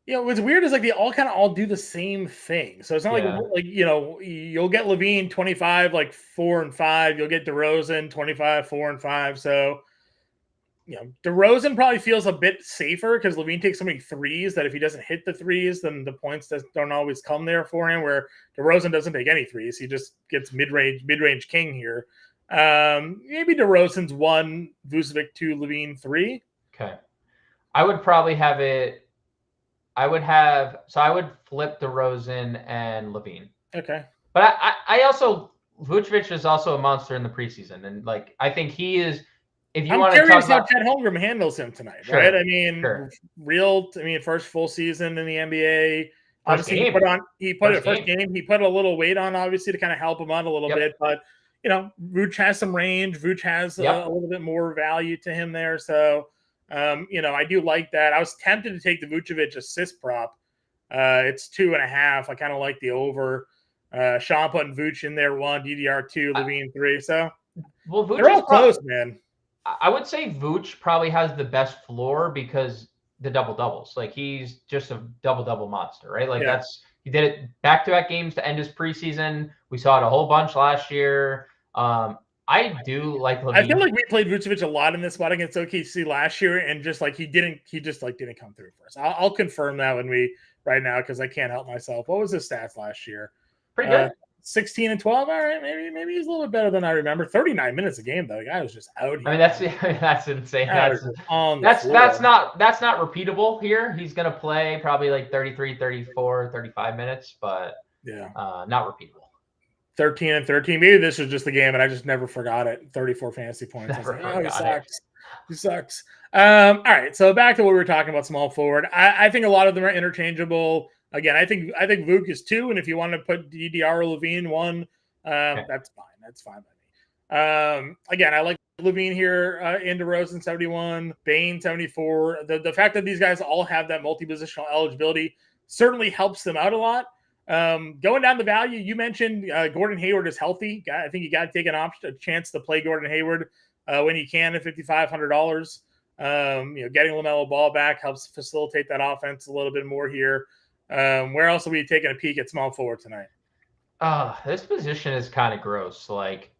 what's weird is like they all do the same thing. So it's not like you'll get LaVine 25, like 4 and 5. You'll get DeRozan 25, 4 and 5. So DeRozan probably feels a bit safer because LaVine takes so many threes that if he doesn't hit the threes, then the points don't always come there for him. Where DeRozan doesn't take any threes, he just gets mid-range king here. Maybe DeRozan's 1, Vucevic 2, LaVine 3. Okay, I would probably have it. I would flip DeRozan and LaVine. Okay, but I also Vucevic is also a monster in the preseason, and like I think he is. If you want to talk about how Chet Holmgren handles him tonight, sure, right? I mean, sure. First full season in the NBA. Obviously, he put a little weight on, obviously, to kind of help him out a little bit. But Vooch has some range. Vooch has a little bit more value to him there. So, I do like that. I was tempted to take the Vucevic assist prop. It's 2.5. I kind of like the over. Sean putting Vooch in there 1, DDR 2, LaVine 3. So, Vooch they're all close, man. I would say Vooch probably has the best floor because the double-doubles. Like, he's just a double-double monster, right? Like, he did it back-to-back games to end his preseason. We saw it a whole bunch last year. I do like LaVine. I feel like we played Vucevic a lot in this spot against OKC last year, and just like he didn't come through for us. I'll confirm that right now because I can't help myself. What was his stats last year? Pretty good. 16 and 12. All right, maybe he's a little bit better than I remember. 39 minutes a game though. The guy was just out here. I mean, that's insane. That's not repeatable here. He's going to play probably like 33, 34, 35 minutes, but not repeatable. 13 and 13. Maybe this was just the game and I just never forgot it. 34 fantasy points. He sucks. All right, so back to what we were talking about, small forward. I think a lot of them are interchangeable. Again, I think Vooch is 2, and if you want to put DDR or LaVine 1, that's fine. That's fine by me. Again, I like LaVine here in DeRozan 71, Bane 74. The fact that these guys all have that multi-positional eligibility certainly helps them out a lot. Going down the value, you mentioned Gordon Hayward is healthy. I think you got to take a chance to play Gordon Hayward when you can at $5,500. Getting LaMelo Ball back helps facilitate that offense a little bit more here. Where else are we taking a peek at small forward tonight? This position is kind of gross. Like,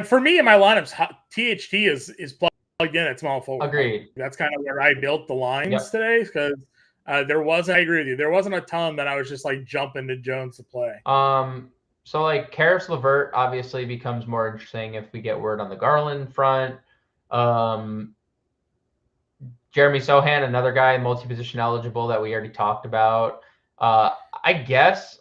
for me in my lineups, THT is plugged in at small forward. Agreed. That's kind of where I built the lines today because I agree with you. There wasn't a ton that I was just like jumping to Jones to play. So like Karis LeVert obviously becomes more interesting if we get word on the Garland front. Jeremy Sohan, another guy multi-position eligible that we already talked about. I guess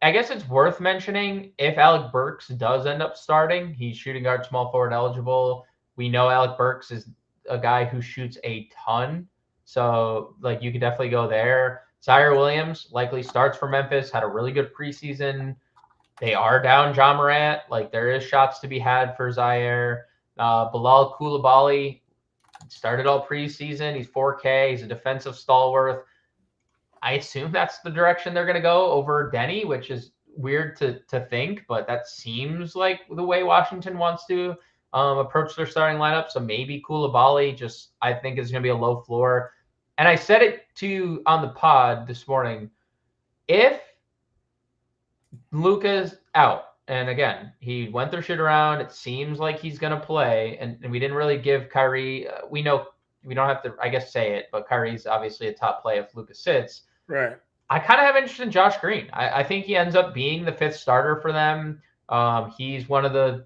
it's worth mentioning if Alec Burks does end up starting, he's shooting guard, small forward eligible. We know Alec Burks is a guy who shoots a ton. So like you could definitely go there. Zaire Williams likely starts for Memphis, had a really good preseason. They are down Ja Morant. Like there is shots to be had for Zaire. Bilal Coulibaly started all preseason. He's 4K. He's a defensive stalwart. I assume that's the direction they're going to go over Denny, which is weird to think, but that seems like the way Washington wants to approach their starting lineup. So maybe Coulibaly I think is going to be a low floor. And I said it to you on the pod this morning. If Luka's out, and again, he went through shoot around, it seems like he's going to play, and we didn't really give Kyrie. We know we don't have to, I guess, say it, but Kyrie's obviously a top play if Luka sits. Right. I kind of have interest in Josh Green. I think he ends up being the 5th starter for them. He's one of the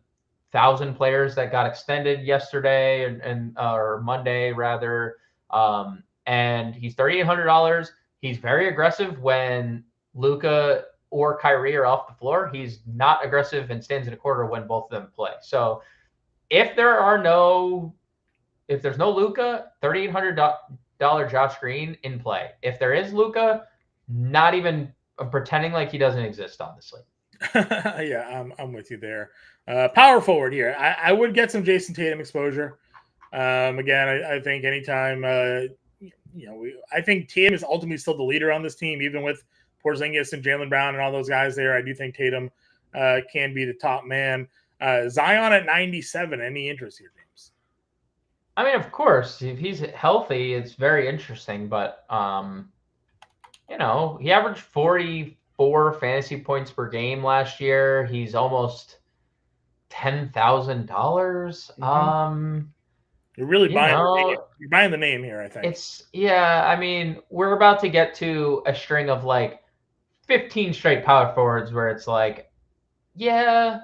1,000 players that got extended yesterday or Monday rather. And he's $3,800. He's very aggressive when Luka or Kyrie are off the floor. He's not aggressive and stands in a quarter when both of them play. So if there's no Luka, $3,800 Josh Green in play. If there is Luka, not even pretending like he doesn't exist on the slate. Yeah, I'm with you there. Power forward here. I would get some Jason Tatum exposure. Again, I think anytime, I think Tatum is ultimately still the leader on this team, even with Porzingis and Jaylen Brown and all those guys there. I do think Tatum can be the top man. Zion at 97. Any interest here, James? I mean, of course, if he's healthy, it's very interesting. But he averaged 44 fantasy points per game last year. He's almost $10,000. You're really buying the name. You're buying the name here, I think. I mean, we're about to get to a string of like 15 straight power forwards where it's like, you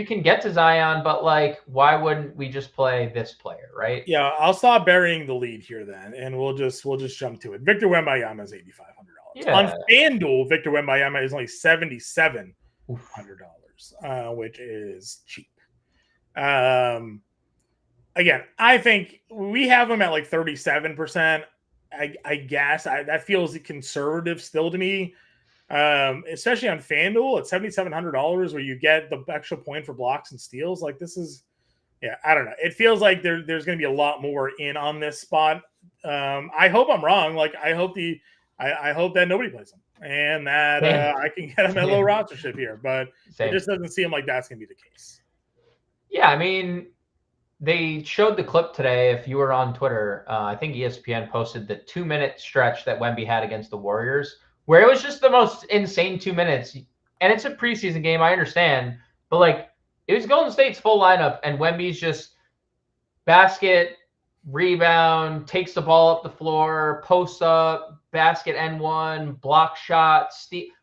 can get to Zion, but like, why wouldn't we just play this player, right? Yeah, I'll stop burying the lead here then, and we'll just jump to it. Victor Wembanyama is $8,500. Yeah. On FanDuel, Victor Wembanyama is only $7,700, which is cheap. Again, I think we have him at like 37%. I guess that feels conservative still to me, especially on FanDuel at $7,700, where you get the extra point for blocks and steals. Like this is, I don't know. It feels like there's going to be a lot more in on this spot. I hope I'm wrong. Like I hope that nobody plays him and that I can get him at low rostership here, but it just doesn't seem like that's going to be the case. Yeah, I mean, they showed the clip today. If you were on Twitter, I think ESPN posted the 2-minute stretch that Wemby had against the Warriors, where it was just the most insane 2 minutes. And it's a preseason game, I understand, but like it was Golden State's full lineup, and Wemby's just basket, rebound, takes the ball up the floor, posts up, basket N1, block shot,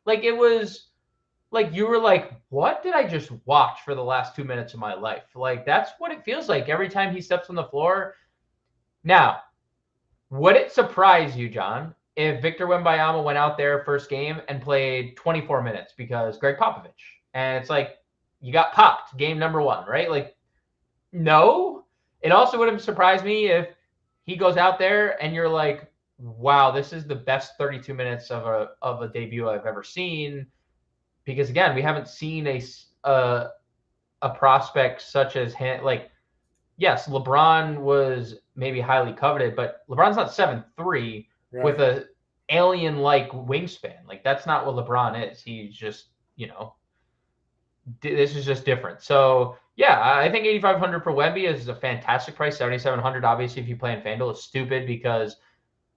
like it was. Like you were like, what did I just watch for the last 2 minutes of my life? Like that's what it feels like every time he steps on the floor. Now, would it surprise you, John, if Victor Wembanyama went out there first game and played 24 minutes because Greg Popovich? And it's like, you got popped game number 1, right? Like, no. It also would have surprised me if he goes out there and you're like, wow, this is the best 32 minutes of a debut I've ever seen. Because again, we haven't seen a prospect such as him. Like, yes, LeBron was maybe highly coveted, but LeBron's not 7'3" with a alien-like wingspan. Like, that's not what LeBron is. He's just, this is just different. So, yeah, I think $8,500 for Wemby is a fantastic price. $7,700, obviously, if you play in FanDuel, is stupid because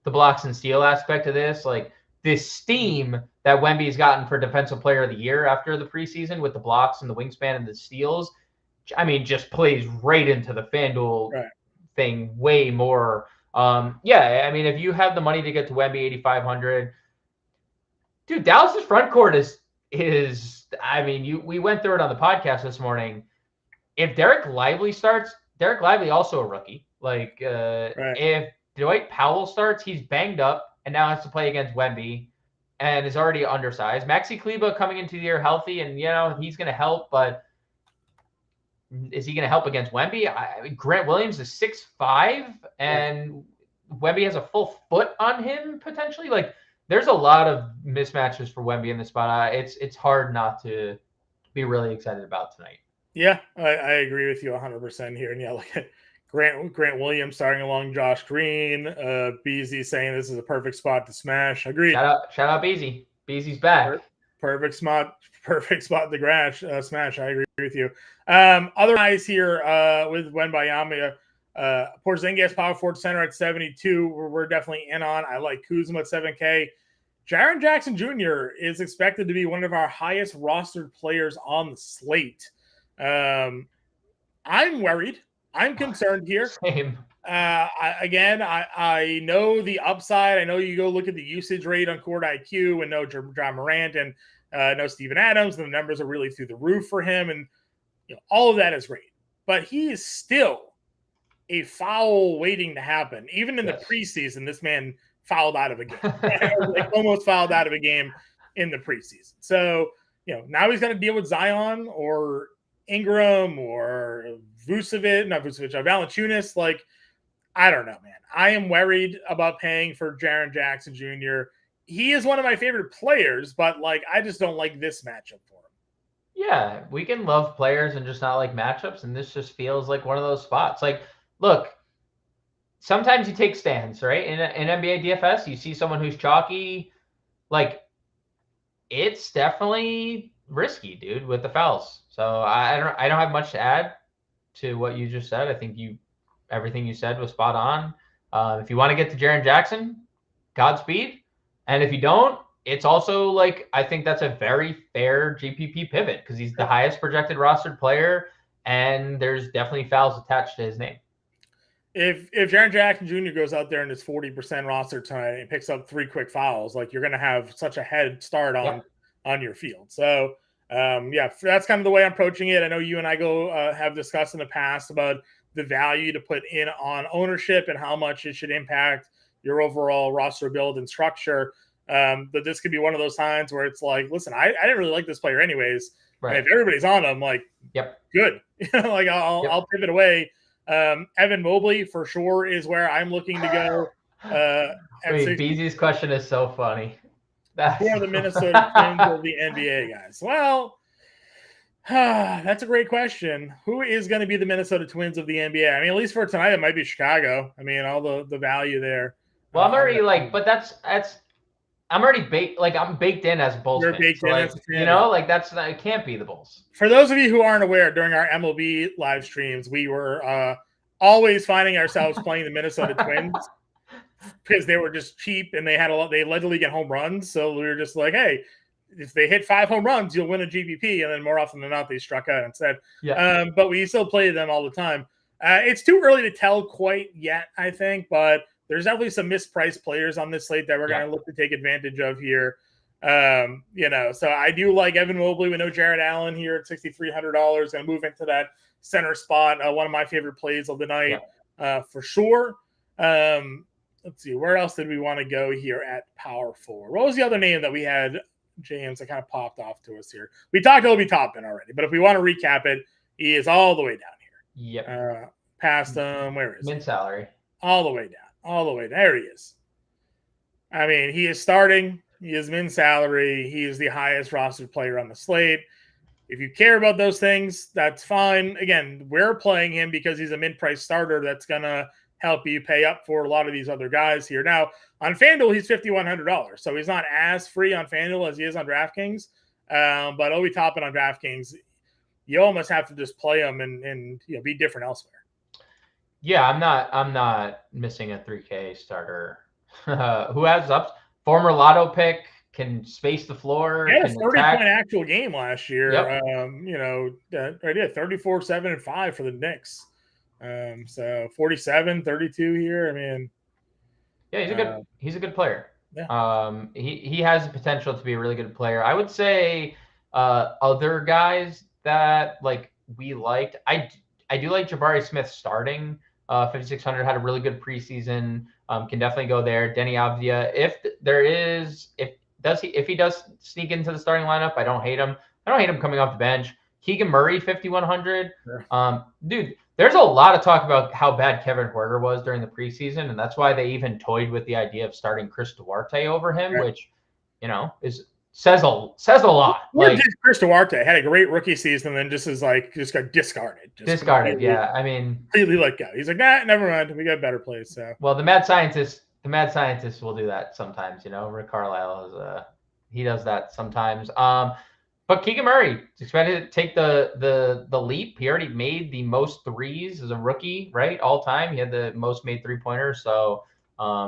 the blocks and steal aspect of this, like, this steam that Wemby's gotten for Defensive Player of the Year after the preseason with the blocks and the wingspan and the steals, I mean, just plays right into the FanDuel thing way more. I mean, if you have the money to get to Wemby, $8,500, dude, Dallas's front court is. I mean, we went through it on the podcast this morning. If Derek Lively starts, Derek Lively also a rookie. Like, if Dwight Powell starts, he's banged up and now has to play against Wemby and is already undersized. Maxi Kleba coming into the year healthy, and, he's going to help, but is he going to help against Wemby? Grant Williams is 6'5", and Wemby has a full foot on him potentially. Like, there's a lot of mismatches for Wemby in this spot. It's hard not to be really excited about tonight. Yeah, I agree with you 100% here. And look at Grant Williams starting along Josh Green. Beasley saying this is a perfect spot to smash. Agreed. Shout out Beasley. Beasley's back. Perfect spot to smash. I agree with you. Other guys here with Wembanyama, Porzingis, power forward center at 72. We're definitely in on. I like Kuzma at 7K. Jaren Jackson Jr. is expected to be one of our highest rostered players on the slate. I'm worried. I'm concerned here. Same. I know the upside. I know you go look at the usage rate on Court IQ and know John Morant and know Steven Adams, and the numbers are really through the roof for him, and all of that is great. But he is still a foul waiting to happen. Even in the preseason, this man fouled out of a game, almost fouled out of a game in the preseason. So now he's got to deal with Zion or Ingram or Valanciunas. Like, I don't know, man. I am worried about paying for Jaren Jackson Jr. He is one of my favorite players, but I just don't like this matchup for him. Yeah, we can love players and just not like matchups, and this just feels like one of those spots. Look, sometimes you take stands, right? In NBA DFS, you see someone who's chalky, it's definitely risky, dude, with the fouls. So I don't have much to add to what you just said. I think everything you said was spot on. If you want to get to Jaren Jackson, Godspeed. And if you don't, it's also I think that's a very fair GPP pivot because he's the highest projected rostered player, and there's definitely fouls attached to his name. If Jaren Jackson Jr. goes out there and is 40% roster tonight and picks up 3 quick fouls, you're going to have such a head start on your field. So, that's kind of the way I'm approaching it. I know you and I have discussed in the past about the value to put in on ownership and how much it should impact your overall roster build and structure. But this could be one of those times where it's listen, I didn't really like this player anyways. Right. And if everybody's on him, good. I'll pivot away. Evan Mobley for sure is where I'm looking to go. Beezy's question is so funny. For the Minnesota Twins of the NBA, guys. Well, that's a great question. Who is going to be the Minnesota Twins of the NBA? I mean, at least for tonight, it might be Chicago. I mean, all the value there. Well, I'm already but that's I'm already baked. I'm baked in as a Bulls fan. Baked in as a fan. It can't be the Bulls. For those of you who aren't aware, during our MLB live streams, we were always finding ourselves playing the Minnesota Twins because they were just cheap and they led the league in home runs. So we were just hey, if they hit 5 home runs, you'll win a GPP. And then more often than not, they struck out instead. Yeah. But we still play them all the time. It's too early to tell quite yet, I think, but there's definitely some mispriced players on this slate that we're going to look to take advantage of here. So I do like Evan Mobley. We know Jared Allen here at $6,300. Going to move into that center spot. One of my favorite plays of the night for sure. Let's see. Where else did we want to go here at power forward? What was the other name that we had, James, that kind of popped off to us here? We talked Obi Toppin already, but if we want to recap it, he is all the way down here. Yep. Past him. Where is Min salary. All the way down. All the way. There he is. I mean, he is starting. He is min salary. He is the highest rostered player on the slate. If you care about those things, that's fine. Again, we're playing him because he's a mid-price starter that's going to help you pay up for a lot of these other guys here. Now, on FanDuel, he's $5,100. So he's not as free on FanDuel as he is on DraftKings. But Obi Toppin on DraftKings, you almost have to just play him and be different elsewhere. Yeah, I'm not missing a 3K starter who has ups. Former lotto pick, can space the floor. Yeah, 30-point actual game last year. Yep. 34, 7, and 5 for the Knicks. So 47, 32 here. I mean, yeah, he's a good player. Yeah. He has the potential to be a really good player. I would say other guys that we liked. I do like Jabari Smith starting. 5,600 had a really good preseason. Can definitely go there. Denny Avdia, if he does sneak into the starting lineup, I don't hate him. I don't hate him coming off the bench. Keegan Murray, 5,100. Sure. Dude, there's a lot of talk about how bad Kevin Huerter was during the preseason, and that's why they even toyed with the idea of starting Chris Duarte over him, right, which says a lot. Chris Duarte had a great rookie season, and then just got discarded. Yeah. I mean, completely let go. He's like, nah, never mind. We got better plays. So, well, the mad scientist will do that sometimes. Rick Carlisle he does that sometimes. But Keegan Murray is expected to take the leap. He already made the most threes as a rookie, right? All time. He had the most made 3-pointers. So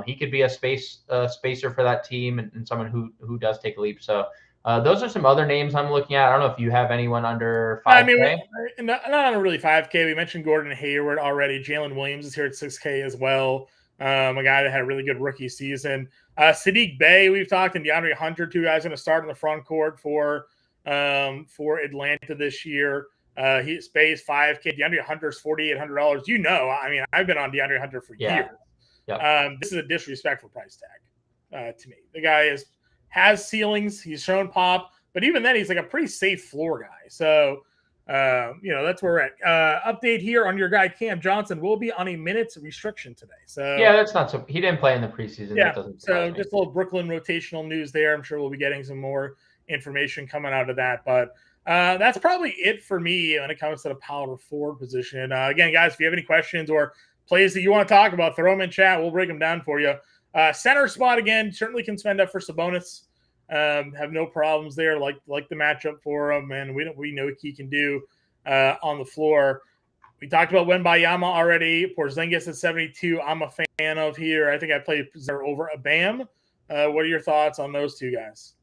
he could be a spacer for that team and someone who does take a leap. So Those are some other names I'm looking at. I don't know if you have anyone under 5K. I mean, not on a really 5K. We mentioned Gordon Hayward already. Jalen Williams is here at 6K as well. A guy that had a really good rookie season. Sadiq Bey, we've talked, and DeAndre Hunter, two guys going to start in the front court for Atlanta this year. He pays 5K. DeAndre Hunter's $4,800. I mean, I've been on DeAndre Hunter for years. Yep. This is a disrespectful price tag to me. The guy has ceilings. He's shown pop, but even then, he's like a pretty safe floor guy. So, that's where we're at. Update here on your guy Cam Johnson will be on a minutes restriction today. So yeah, that's not so. He didn't play in the preseason. Yeah, that doesn't so just a little Brooklyn rotational news there. I'm sure we'll be getting some more information coming out of that, but that's probably it for me when it comes to the power forward position. Again, guys, if you have any questions or plays that you want to talk about, throw them in chat. We'll break them down for you. Center spot again, certainly can spend up for Sabonis. Have no problems there. Like the matchup for him, and we know what he can do on the floor. We talked about Wembayama already. Porzingis at 72. I'm a fan of here. I think I played over a Bam. What are your thoughts on those two guys?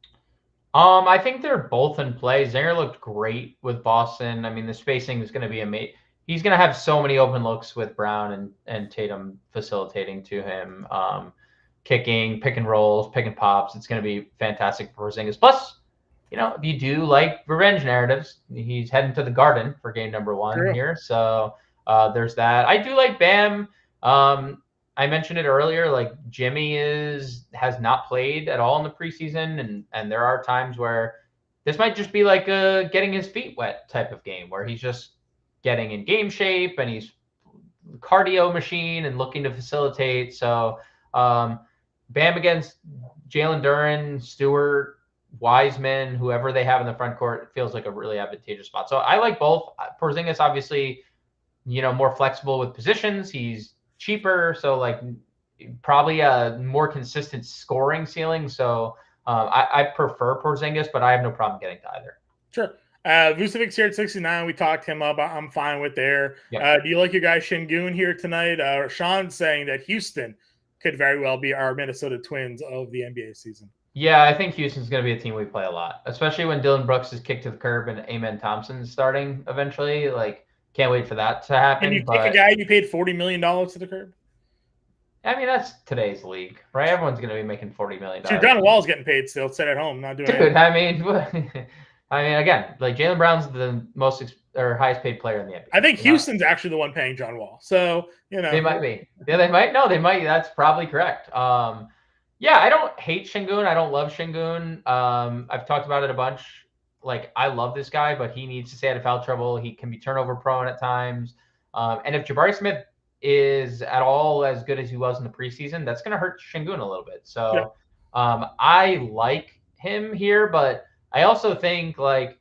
I think they're both in play. Zinger looked great with Boston. I mean, the spacing is going to be amazing. He's going to have so many open looks with Brown and Tatum facilitating to him, kicking, pick and rolls, pick and pops. It's going to be fantastic for Porzingis. Plus, if you do like revenge narratives, he's heading to the Garden for game number 1 here. So there's that. I do like Bam. I mentioned it earlier, like Jimmy has not played at all in the preseason, and there are times where this might just be like a getting his feet wet type of game where he's just getting in game shape and he's cardio machine and looking to facilitate. So Bam against Jalen Duren, Stewart, Wiseman, whoever they have in the front court, it feels like a really advantageous spot. So I like both. Porzingis, obviously, more flexible with positions. He's cheaper, so like probably a more consistent scoring ceiling. So I prefer Porzingis, but I have no problem getting to either. Sure. Vucevic's here at 69. We talked him up. I'm fine with there. Yep. Do you like your guy Şengün here tonight? Sean's saying that Houston could very well be our Minnesota Twins of the NBA season. Yeah, I think Houston's going to be a team we play a lot, especially when Dylan Brooks is kicked to the curb and Amen Thompson's starting eventually. Like, can't wait for that to happen. And you kick a guy you paid $40 million to the curb? I mean, that's today's league, right? Everyone's going to be making $40 million. Dude, John Wall's getting paid still. Sit at home, not doing anything. I mean, again, like Jaylen Brown's the most or highest paid player in the NBA. I think Houston's actually the one paying John Wall. So, They might be. Yeah, they might. No, they might. That's probably correct. Yeah, I don't hate Şengün. I don't love Şengün. I've talked about it a bunch. Like, I love this guy, but he needs to stay out of foul trouble. He can be turnover prone at times. And if Jabari Smith is at all as good as he was in the preseason, that's going to hurt Şengün a little bit. So I like him here, but I also think, like,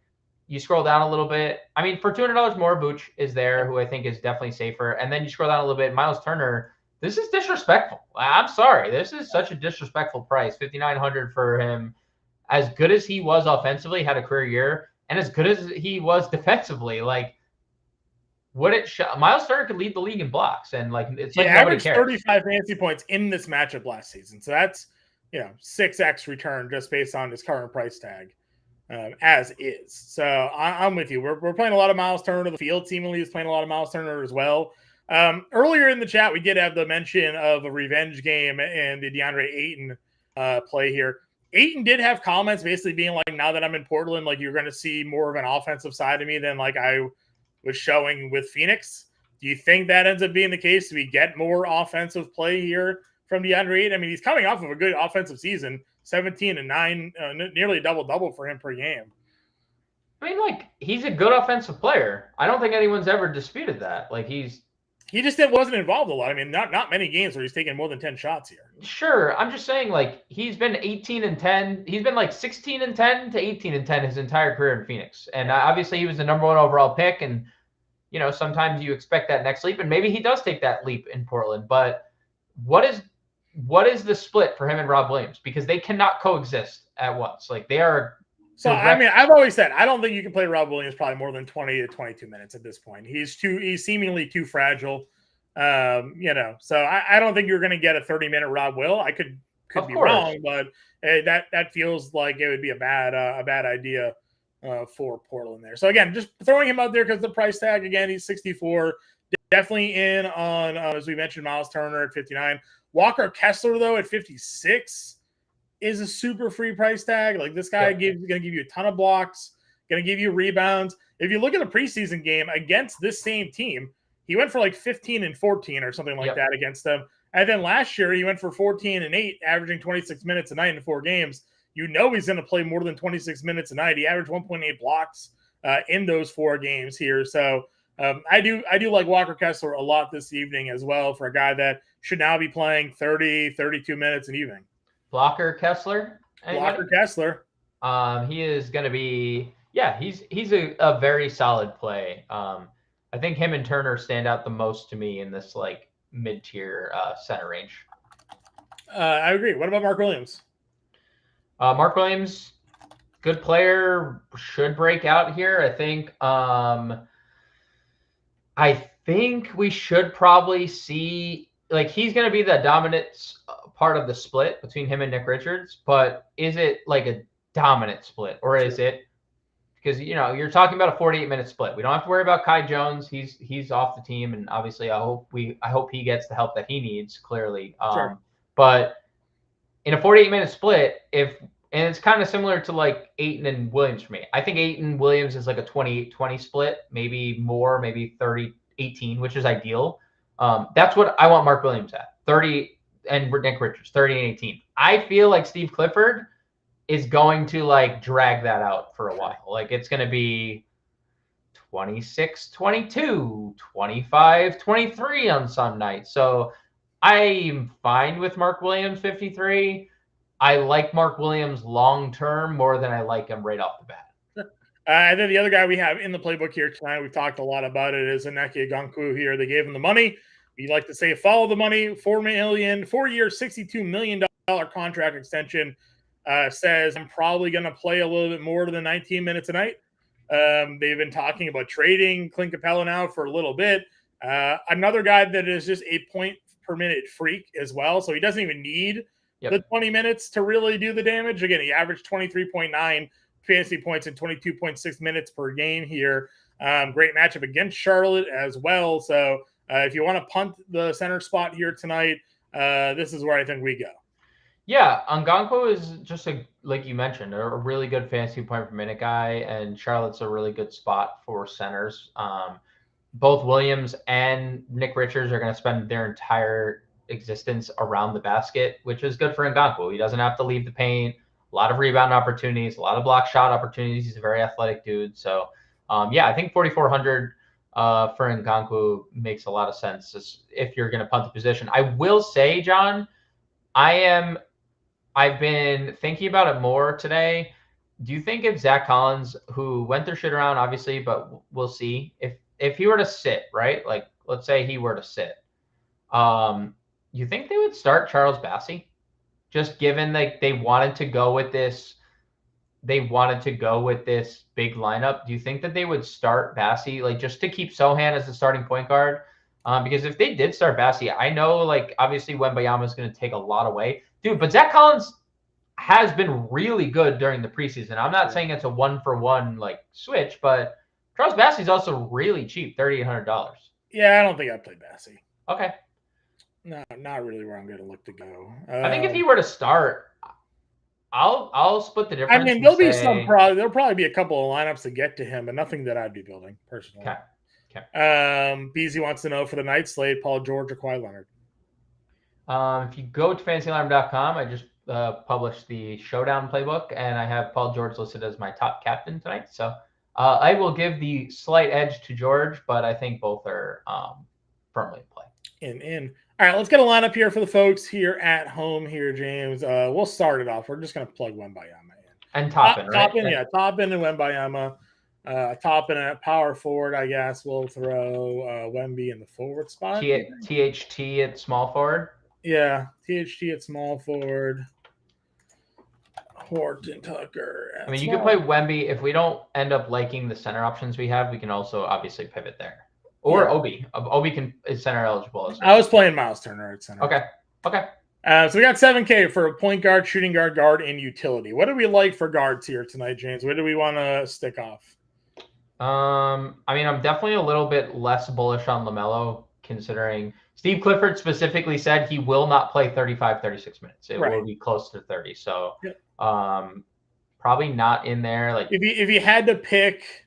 you scroll down a little bit. I mean, for $200 more, Vooch is there, who I think is definitely safer. And then you scroll down a little bit, Miles Turner. This is disrespectful. I'm sorry. This is such a disrespectful price. $5,900 for him. As good as he was offensively, had a career year, and as good as he was defensively, like, Miles Turner could lead the league in blocks, and like it's like nobody averaged cares. 35 fantasy points in this matchup last season. So that's 6x return just based on his current price tag, as is. So I'm with you. We're playing a lot of Miles Turner. The field seemingly is playing a lot of Miles Turner as well. Earlier in the chat, we did have the mention of a revenge game and the DeAndre Ayton play here. Ayton did have comments basically being like, now that I'm in Portland, like, you're going to see more of an offensive side of me than like I was showing with Phoenix. Do you think that ends up being the case? Do we get more offensive play here from DeAndre Ayton? I mean, he's coming off of a good offensive season, 17 and 9, nearly double for him per game. I mean, like, he's a good offensive player. I don't think anyone's ever disputed that. Like, he just wasn't involved a lot. I mean, not many games where he's taking more than 10 shots here. Sure. I'm just saying, like, he's been 18 and 10. He's been like 16 and 10 to 18 and 10 his entire career in Phoenix. And obviously he was the number 1 overall pick. And, sometimes you expect that next leap. And maybe he does take that leap in Portland. But what is the split for him and Rob Williams? Because they cannot coexist at once. Like, they are. So, I mean, I've always said, I don't think you can play Rob Williams probably more than 20 to 22 minutes at this point. He's seemingly too fragile. So I don't think you're going to get a 30-minute Rob Will. I could could be wrong, but that feels like it would be a bad idea for Portland there. So again, just throwing him out there because the price tag, again, he's 64. Definitely in on, as we mentioned, Miles Turner at 59. Walker Kessler, though, at 56 is a super free price tag. Like, this guy is going to give you a ton of blocks, going to give you rebounds. If you look at a preseason game against this same team, he went for like 15 and 14 or something like that against them. And then last year, he went for 14 and 8, averaging 26 minutes a night in 4 games. You know he's going to play more than 26 minutes a night. He averaged 1.8 blocks in those 4 games here. So I do like Walker Kessler a lot this evening as well, for a guy that should now be playing 30, 32 minutes an evening. Blocker Kessler? Anybody? Blocker Kessler. He is going to be, he's a very solid play. I think him and Turner stand out the most to me in this like mid-tier center range. I agree. What about Mark Williams? Mark Williams, good player, should break out here. I think we should probably see, like, he's going to be the dominant part of the split between him and Nick Richards, but is it like a dominant split, or is it, because, you know, you're talking about a 48-minute split. We don't have to worry about Kai Jones. He's off the team, and obviously I hope he gets the help that he needs, clearly. But in a 48-minute split, and it's kind of similar to like Ayton and Williams for me. I think Ayton Williams is like a 28-20 split, maybe more, maybe 30-18, which is ideal. That's what I want Mark Williams at, 30, and Nick Richards, 30 and 18. I feel like Steve Clifford is going to like drag that out for a while. Like, it's going to be 26-22, 25-23 on some nights. So I'm fine with Mark Williams 53. I like Mark Williams long-term more than I like him right off the bat. And then the other guy we have in the playbook here tonight, we've talked a lot about it, is Onyeka Okongwu here. They gave him the money. We like to say follow the money. $4 4-year, $62 million contract extension. Says I'm probably going to play a little bit more than 19 minutes a night. They've been talking about trading Clint Capella now for a little bit. Another guy that is just a point per minute freak as well. So he doesn't even need the 20 minutes to really do the damage. Again, he averaged 23.9 fantasy points in 22.6 minutes per game here. Great matchup against Charlotte as well. So if you want to punt the center spot here tonight, this is where I think we go. Yeah, Okongwu is just like you mentioned, a really good fantasy point per minute guy, and Charlotte's a really good spot for centers. Both Williams and Nick Richards are going to spend their entire existence around the basket, which is good for Okongwu. He doesn't have to leave the paint. A lot of rebound opportunities, a lot of block shot opportunities. He's a very athletic dude. So, I think 4,400 for Okongwu makes a lot of sense if you're going to punt the position. I will say, John, I've been thinking about it more today. Do you think if Zach Collins, who went their shit around, obviously, but we'll see, if he were to sit, right? Like, let's say he were to sit, you think they would start Charles Bassey? Just given like they wanted to go with this big lineup. Do you think that they would start Bassey, like, just to keep Sohan as the starting point guard? Because if they did start Bassey, I know, like, obviously Wembanyama is going to take a lot away. Dude, but Zach Collins has been really good during the preseason. I'm not saying it's a 1-for-1 like switch, but Charles Bassey is also really cheap, $3,800. Yeah, I don't think I'd play Bassey. Okay. No, not really where I'm going to look to go. I think if he were to start, I'll split the difference. I mean, there'll probably be a couple of lineups to get to him, but nothing that I'd be building personally. Okay. BZ wants to know for the night slate, Paul George or Kawhi Leonard. If you go to fantasyalarm.com, I just published the Showdown playbook, and I have Paul George listed as my top captain tonight. So I will give the slight edge to George, but I think both are firmly in play. In. All right, let's get a lineup here for the folks here at home here, James. We'll start it off. We're just going to plug Wembanyama in. And Toppin, right? Toppin and Wembanyama. Toppin at power forward, I guess. We'll throw Wemby in the forward spot. THT at small forward? Yeah, THT at small forward. Horton Tucker. I mean, you can play Wemby. If we don't end up liking the center options we have, we can also obviously pivot there. Or Obi. Obi is center eligible as well. I was playing Miles Turner at center. Okay. So we got 7K for a point guard, shooting guard, guard, and utility. What do we like for guards here tonight, James? Where do we want to stick off? I mean, I'm definitely a little bit less bullish on LaMelo, considering Steve Clifford specifically said he will not play 35, 36 minutes. It will be close to 30. So probably not in there. Like if you had to pick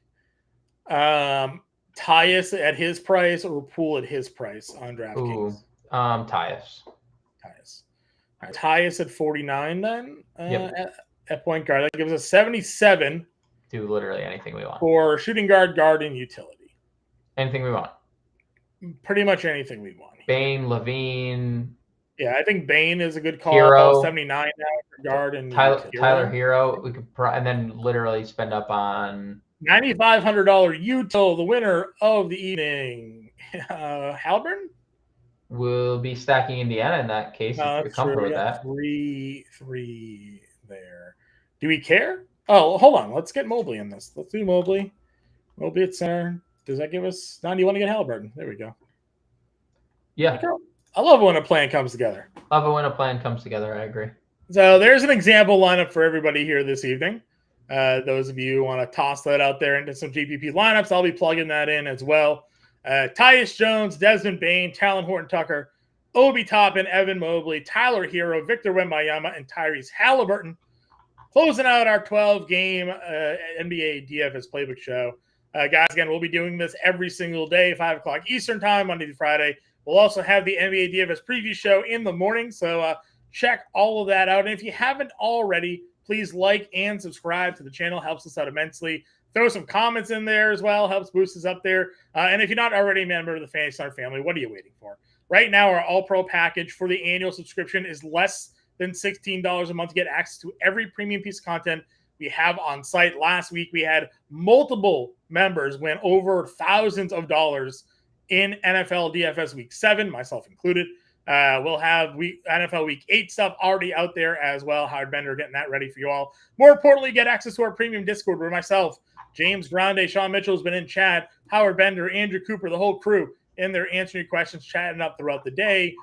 Tyus at his price or Poole at his price on DraftKings. Tyus. All right, Tyus at 49 then at point guard. That gives us 77. Do literally anything we want. For shooting guard, guard, and utility. Anything we want. Pretty much anything we want. Bane, Levine. Yeah, I think Bane is a good call. Hero. 79 now for guard and Tyler Hero. We could and then literally spend up on $9,500 util, the winner of the evening. Halliburton? We'll be stacking Indiana in that case if you're comfortable with that. 3 there. Do we care? Oh, hold on. Let's get Mobley in this. Let's do Mobley. Mobley at center. Does that give us... Now, do you want to get Halliburton? There we go. Yeah. I love when a plan comes together. Love it when a plan comes together. I agree. So there's an example lineup for everybody here this evening. Those of you who want to toss that out there into some GPP lineups, I'll be plugging that in as well. Tyus Jones, Desmond Bane, Talon Horton-Tucker, Obi Toppin, Evan Mobley, Tyler Hero, Victor Wembanyama, and Tyrese Halliburton. Closing out our 12-game NBA DFS playbook show. Guys, again, we'll be doing this every single day, 5 o'clock Eastern time, Monday to Friday. We'll also have the NBA DFS preview show in the morning, so check all of that out. And if you haven't already, please like and subscribe to the channel. Helps us out immensely. Throw some comments in there as well. Helps boost us up there. And if you're not already a member of the Fantasy Star family, what are you waiting for? Right now, our All-Pro package for the annual subscription is less than $16 a month to get access to every premium piece of content we have on site. Last week, we had multiple members win over thousands of dollars in NFL DFS Week 7, myself included. We'll have NFL Week 8 stuff already out there as well. Howard Bender getting that ready for you all. More importantly, get access to our premium Discord where myself, James Grande, Sean Mitchell has been in chat, Howard Bender, Andrew Cooper, the whole crew in there answering your questions, chatting up throughout the day.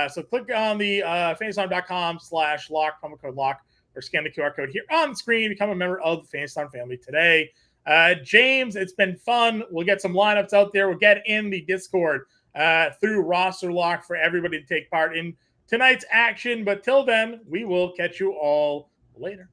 So click on the fantasyfarm.com/lock, promo code lock, or scan the QR code here on the screen. Become a member of the Fantasy Farm family today. James, it's been fun. We'll get some lineups out there. We'll get in the Discord through Roster Lock for everybody to take part in tonight's action. But till then, we will catch you all later.